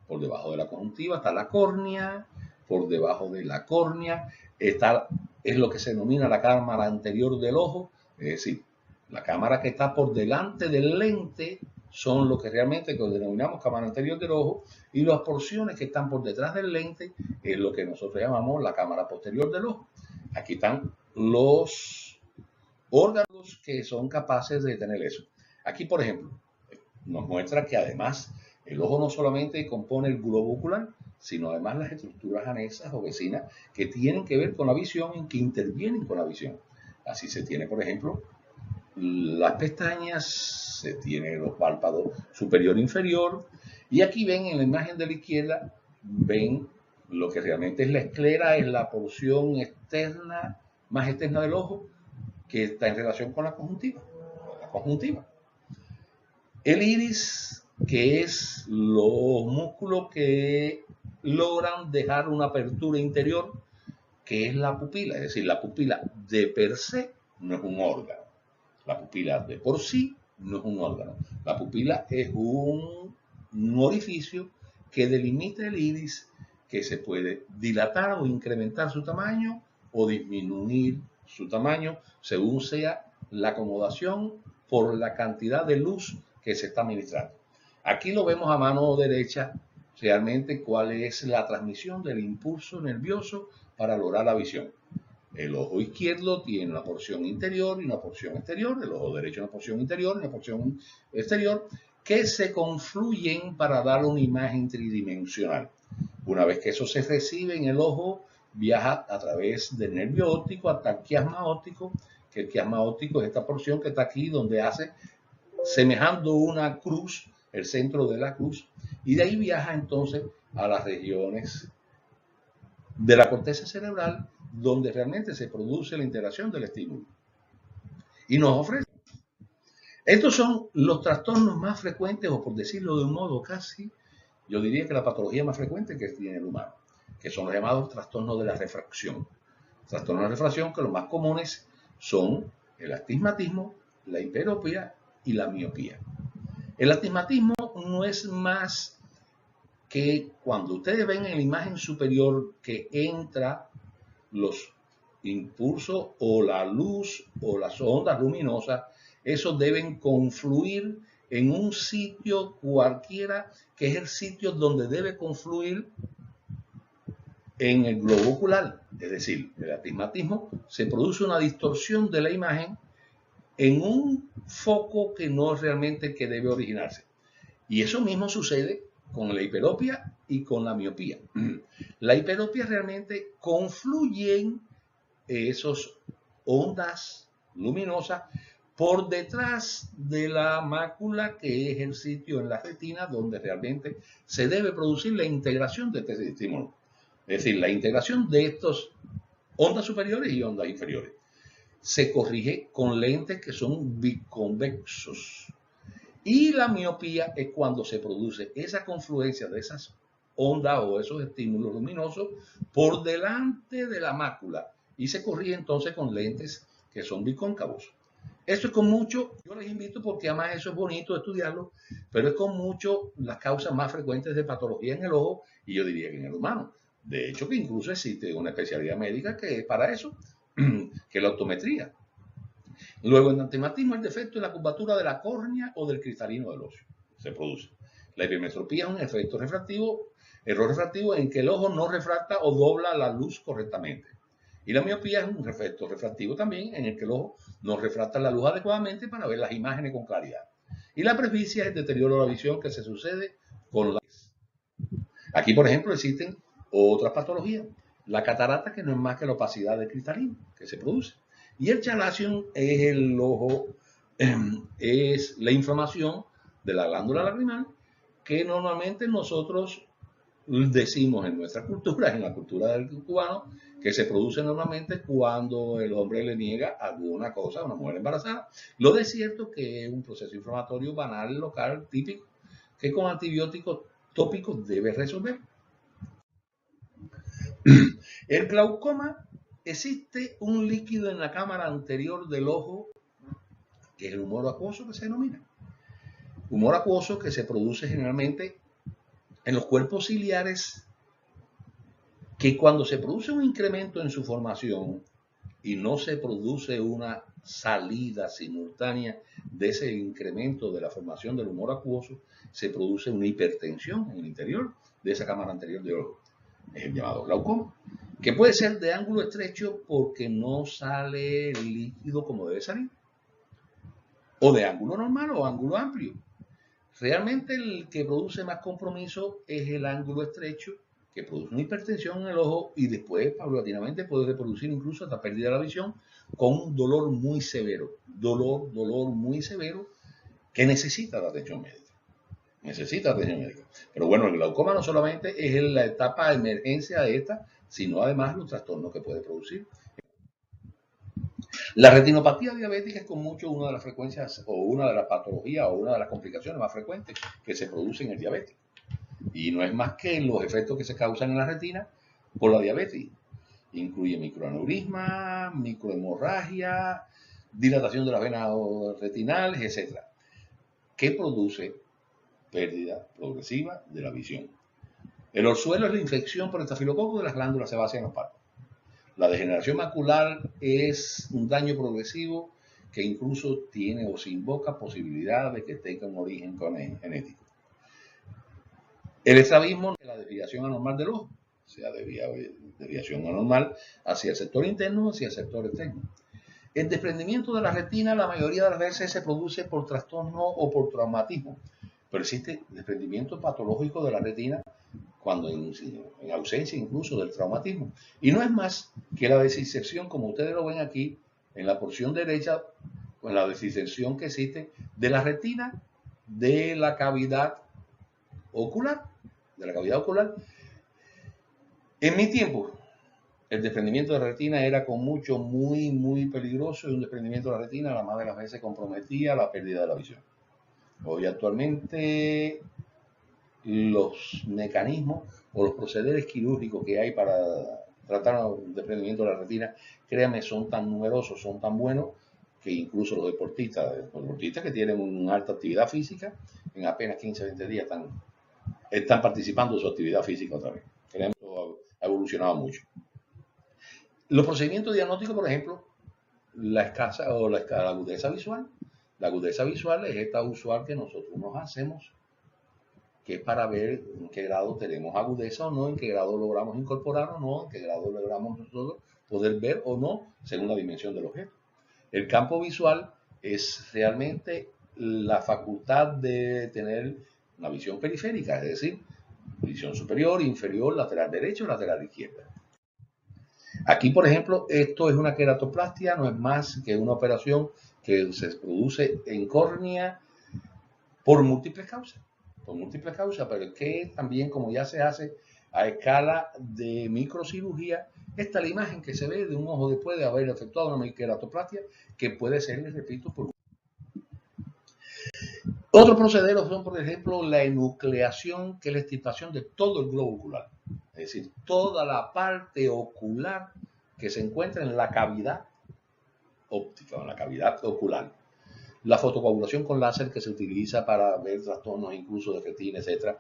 Por debajo de la conjuntiva está la córnea, por debajo de la córnea es lo que se denomina la cámara anterior del ojo, es decir, la cámara que está por delante del lente son lo que realmente denominamos cámara anterior del ojo, y las porciones que están por detrás del lente es lo que nosotros llamamos la cámara posterior del ojo. Aquí están los órganos que son capaces de tener eso. Aquí, por ejemplo, nos muestra que además el ojo no solamente compone el globo ocular, sino además las estructuras anexas o vecinas que tienen que ver con la visión y que intervienen con la visión. Así se tiene, por ejemplo, las pestañas, se tiene los párpados superior e inferior, y aquí ven en la imagen de la izquierda, ven lo que realmente es la esclera, es la porción externa, más externa del ojo, que está en relación con la conjuntiva. El iris, que es los músculos que logran dejar una apertura interior, que es la pupila, es decir, la pupila de per se no es un órgano. La pupila de por sí no es un órgano. La pupila es un orificio que delimita el iris, que se puede dilatar o incrementar su tamaño o disminuir su tamaño según sea la acomodación por la cantidad de luz que se está administrando. Aquí lo vemos a mano derecha realmente cuál es la transmisión del impulso nervioso para lograr la visión. El ojo izquierdo tiene una porción interior y una porción exterior, el ojo derecho una porción interior y una porción exterior, que se confluyen para dar una imagen tridimensional. Una vez que eso se recibe en el ojo, viaja a través del nervio óptico hasta el quiasma óptico, que el quiasma óptico es esta porción que está aquí, donde hace semejando una cruz, el centro de la cruz, y de ahí viaja entonces a las regiones de la corteza cerebral, donde realmente se produce la integración del estímulo. Y nos ofrece. Estos son los trastornos más frecuentes, o por decirlo de un modo casi, yo diría que la patología más frecuente que tiene el humano, que son los llamados trastornos de la refracción. Trastornos de la refracción, que los más comunes son el astigmatismo, la hiperopía y la miopía. El astigmatismo no es más que cuando ustedes ven en la imagen superior que entra los impulsos o la luz o las ondas luminosas, esos deben confluir en un sitio cualquiera, que es el sitio donde debe confluir en el globo ocular. Es decir, el astigmatismo se produce una distorsión de la imagen en un foco que no es realmente el que debe originarse. Y eso mismo sucede con la hiperopia y con la miopía. La hiperopia realmente confluyen esas ondas luminosas por detrás de la mácula, que es el sitio en la retina donde realmente se debe producir la integración de este estímulo. Es decir, la integración de estas ondas superiores y ondas inferiores. Se corrige con lentes que son biconvexos. Y la miopía es cuando se produce esa confluencia de esas ondas o esos estímulos luminosos por delante de la mácula, y se corrige entonces con lentes que son bicóncavos. Esto es con mucho, yo les invito porque además eso es bonito estudiarlo, pero es con mucho las causas más frecuentes de patología en el ojo, y yo diría que en el humano. De hecho, que incluso existe una especialidad médica que es para eso, que es la optometría. Luego, en astigmatismo, el defecto en la curvatura de la córnea o del cristalino del óseo se produce. La hipermetropía es un efecto refractivo, error refractivo en que el ojo no refracta o dobla la luz correctamente. Y la miopía es un efecto refractivo también en el que el ojo no refracta la luz adecuadamente para ver las imágenes con claridad. Y la presbicia es el deterioro de la visión que se sucede con la... Aquí, por ejemplo, existen otras patologías. La catarata, que no es más que la opacidad del cristalino que se produce. Y el chalazion es el ojo, es la inflamación de la glándula lacrimal, que normalmente nosotros decimos en nuestra cultura, en la cultura del cubano, que se produce normalmente cuando el hombre le niega alguna cosa a una mujer embarazada. Lo de cierto que es un proceso inflamatorio banal, local, típico, que con antibióticos tópicos debe resolver. El glaucoma, existe un líquido en la cámara anterior del ojo, que es el humor acuoso que se denomina. Humor acuoso que se produce generalmente en los cuerpos ciliares, que cuando se produce un incremento en su formación y no se produce una salida simultánea de ese incremento de la formación del humor acuoso, se produce una hipertensión en el interior de esa cámara anterior del ojo. Es el llamado glaucoma, que puede ser de ángulo estrecho porque no sale el líquido como debe salir, o de ángulo normal o ángulo amplio. Realmente el que produce más compromiso es el ángulo estrecho, que produce una hipertensión en el ojo y después paulatinamente puede producir incluso hasta pérdida de la visión con un dolor muy severo, dolor muy severo que necesita de atención médica. Necesita atención médica. Pero bueno, el glaucoma no solamente es la etapa de emergencia de esta, sino además los trastornos que puede producir. La retinopatía diabética es con mucho una de las frecuencias o una de las patologías o una de las complicaciones más frecuentes que se producen en el diabético. Y no es más que los efectos que se causan en la retina por la diabetes. Incluye microaneurisma, microhemorragia, dilatación de las venas retinales, etc. Que produce pérdida progresiva de la visión. El orzuelo es la infección por estafilococo de las glándulas sebáceas en los párpados. La degeneración macular es un daño progresivo que incluso tiene o se invoca posibilidad de que tenga un origen genético. El estrabismo es la desviación anormal del ojo, o sea, desviación anormal hacia el sector interno o hacia el sector externo. El desprendimiento de la retina la mayoría de las veces se produce por trastorno o por traumatismo, pero existe desprendimiento patológico de la retina cuando en ausencia incluso del traumatismo. Y no es más que la desinserción, como ustedes lo ven aquí, en la porción derecha, con la desinserción que existe de la retina de la cavidad ocular, En mi tiempo, el desprendimiento de la retina era con mucho, muy peligroso, y un desprendimiento de la retina la más de las veces comprometía la pérdida de la visión. Hoy actualmente los mecanismos o los procederes quirúrgicos que hay para tratar un desprendimiento de la retina, créanme, son tan numerosos, son tan buenos, que incluso los deportistas que tienen una alta actividad física, en apenas 15 o 20 días están participando de su actividad física otra vez. Créanme, ha evolucionado mucho. Los procedimientos diagnósticos, por ejemplo, la escasa o la agudeza visual. La agudeza visual es esta usual que nosotros nos hacemos, que es para ver en qué grado tenemos agudeza o no, en qué grado logramos incorporar o no, en qué grado logramos nosotros poder ver o no, según la dimensión del objeto. El campo visual es realmente la facultad de tener una visión periférica, es decir, visión superior, inferior, lateral derecho, lateral izquierda. Aquí, por ejemplo, esto es una queratoplastia, no es más que una operación que se produce en córnea por múltiples causas. Pero que también, como ya se hace a escala de microcirugía, esta es la imagen que se ve de un ojo después de haber efectuado una queratoplastia, que puede ser, les repito, por... Otros procederos son, por ejemplo, la enucleación, que es la extirpación de todo el globo ocular. Es decir, toda la parte ocular que se encuentra en la cavidad óptica, en la cavidad ocular. La fotocoagulación con láser, que se utiliza para ver trastornos incluso de retina, etc.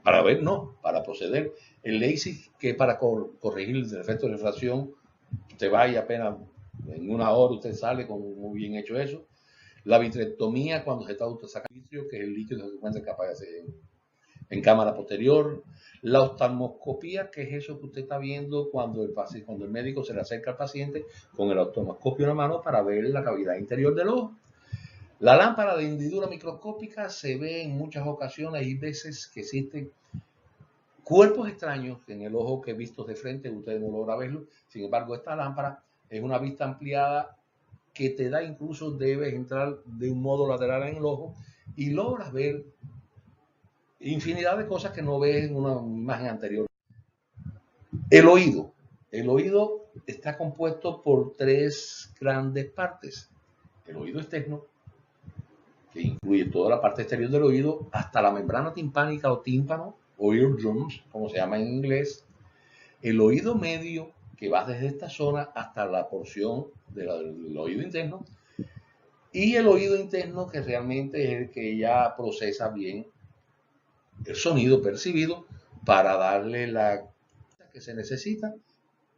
Para proceder. El LASIK, que es para corregir el defecto de refracción, usted va y apenas en una hora usted sale con muy bien hecho eso. La vitrectomía, cuando se está sacando litio, que es el líquido que se encuentra capaz de hacer en cámara posterior. La oftalmoscopía, que es eso que usted está viendo cuando el médico se le acerca al paciente con el oftalmoscopio en la mano para ver la cavidad interior del ojo. La lámpara de hendidura microscópica se ve en muchas ocasiones y veces que existen cuerpos extraños en el ojo que vistos de frente ustedes no logran verlo. Sin embargo, esta lámpara es una vista ampliada que te da, incluso debes entrar de un modo lateral en el ojo y logras ver infinidad de cosas que no ves en una imagen anterior. El oído. El oído está compuesto por tres grandes partes. El oído externo, que incluye toda la parte exterior del oído, hasta la membrana timpánica o tímpano, o eardrums, como se llama en inglés. El oído medio, que va desde esta zona hasta la porción del oído interno. Y el oído interno, que realmente es el que ya procesa bien el sonido percibido para darle la que se necesita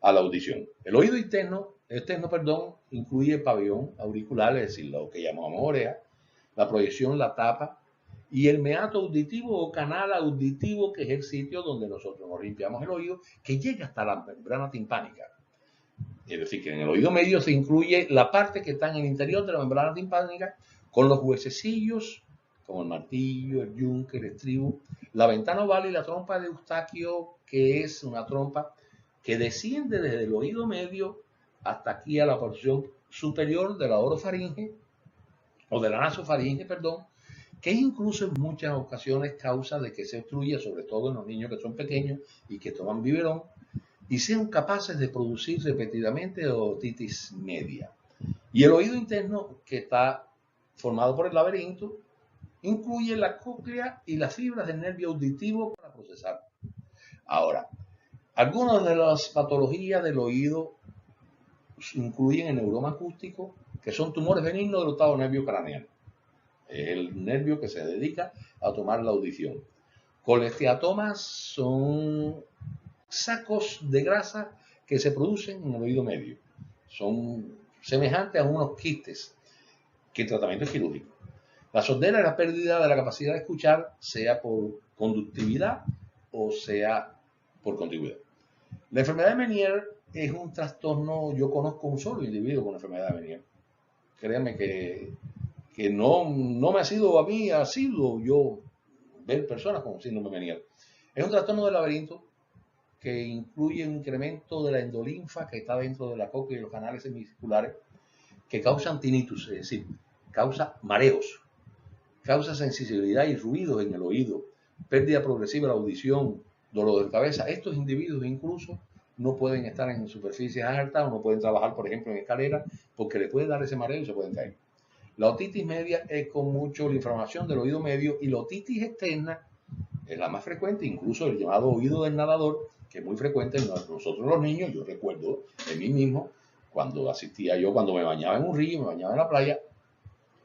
a la audición. El oído externo, incluye el pabellón auricular, es decir, lo que llamamos oreja, la proyección, la tapa, y el meato auditivo o canal auditivo, que es el sitio donde nosotros nos limpiamos el oído, que llega hasta la membrana timpánica. Es decir, que en el oído medio se incluye la parte que está en el interior de la membrana timpánica, con los huesecillos, como el martillo, el yunque, el estribo, la ventana oval y la trompa de Eustaquio, que es una trompa que desciende desde el oído medio hasta aquí a la porción superior de la orofaringe, o de la nasofaringe, perdón, que incluso en muchas ocasiones causa de que se obstruya, sobre todo en los niños que son pequeños y que toman biberón, y sean capaces de producir repetidamente otitis media. Y el oído interno, que está formado por el laberinto, incluye la cóclea y las fibras del nervio auditivo para procesar. Ahora, algunas de las patologías del oído incluyen el neuroma acústico, que son tumores benignos del octavo nervio craneal. Es el nervio que se dedica a tomar la audición. Colegiatomas son sacos de grasa que se producen en el oído medio. Son semejantes a unos quistes, que el tratamiento es quirúrgico. La sordera es la pérdida de la capacidad de escuchar, sea por conductividad o sea por contigüidad. La enfermedad de Meniere es un trastorno. Yo conozco un solo individuo con enfermedad de Meniere. Créanme que no me ha sido a mí asiduo yo ver personas con síndrome de Meniere. Es un trastorno del laberinto que incluye un incremento de la endolinfa que está dentro de la cóclea y los canales semicirculares, que causan tinnitus, es decir, causa mareos, causa sensibilidad y ruidos en el oído, pérdida progresiva de la audición, dolor de cabeza. Estos individuos incluso no pueden estar en superficies altas o no pueden trabajar, por ejemplo, en escaleras, porque les puede dar ese mareo y se pueden caer. La otitis media es con mucho la inflamación del oído medio, y la otitis externa es la más frecuente, incluso el llamado oído del nadador, que es muy frecuente en nosotros los niños. Yo recuerdo de mí mismo, cuando me bañaba en un río, me bañaba en la playa,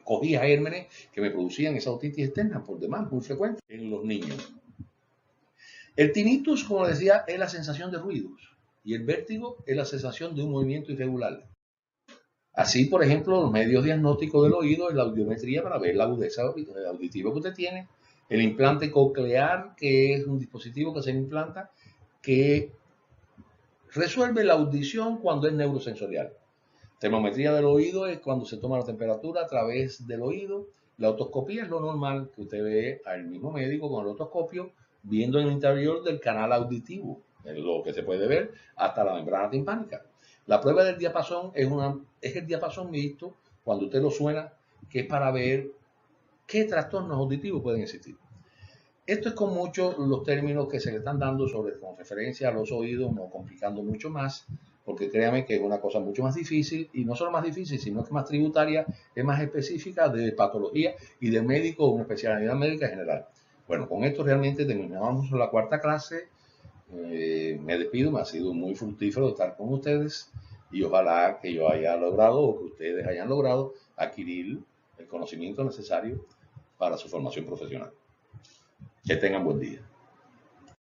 cogía gérmenes que me producían esa otitis externa, por demás, muy frecuente en los niños. El tinnitus, como decía, es la sensación de ruidos, y el vértigo es la sensación de un movimiento irregular. Así, por ejemplo, los medios diagnósticos del oído es la audiometría para ver la agudeza auditiva que usted tiene, el implante coclear, que es un dispositivo que se implanta que resuelve la audición cuando es neurosensorial. Termometría del oído es cuando se toma la temperatura a través del oído. La otoscopía es lo normal, que usted ve al mismo médico con el otoscopio viendo en el interior del canal auditivo, es lo que se puede ver hasta la membrana timpánica. La prueba del diapasón es el diapasón mixto, cuando usted lo suena, que es para ver qué trastornos auditivos pueden existir. Esto es con muchos los términos que se le están dando con referencia a los oídos, no complicando mucho más, porque créanme que es una cosa mucho más difícil, y no solo más difícil, sino que más tributaria, es más específica de patología y de médico o una especialidad médica general. Bueno, con esto realmente terminamos la cuarta clase. Me despido, me ha sido muy fructífero estar con ustedes, y ojalá que yo haya logrado, o que ustedes hayan logrado, adquirir el conocimiento necesario para su formación profesional. Que tengan buen día.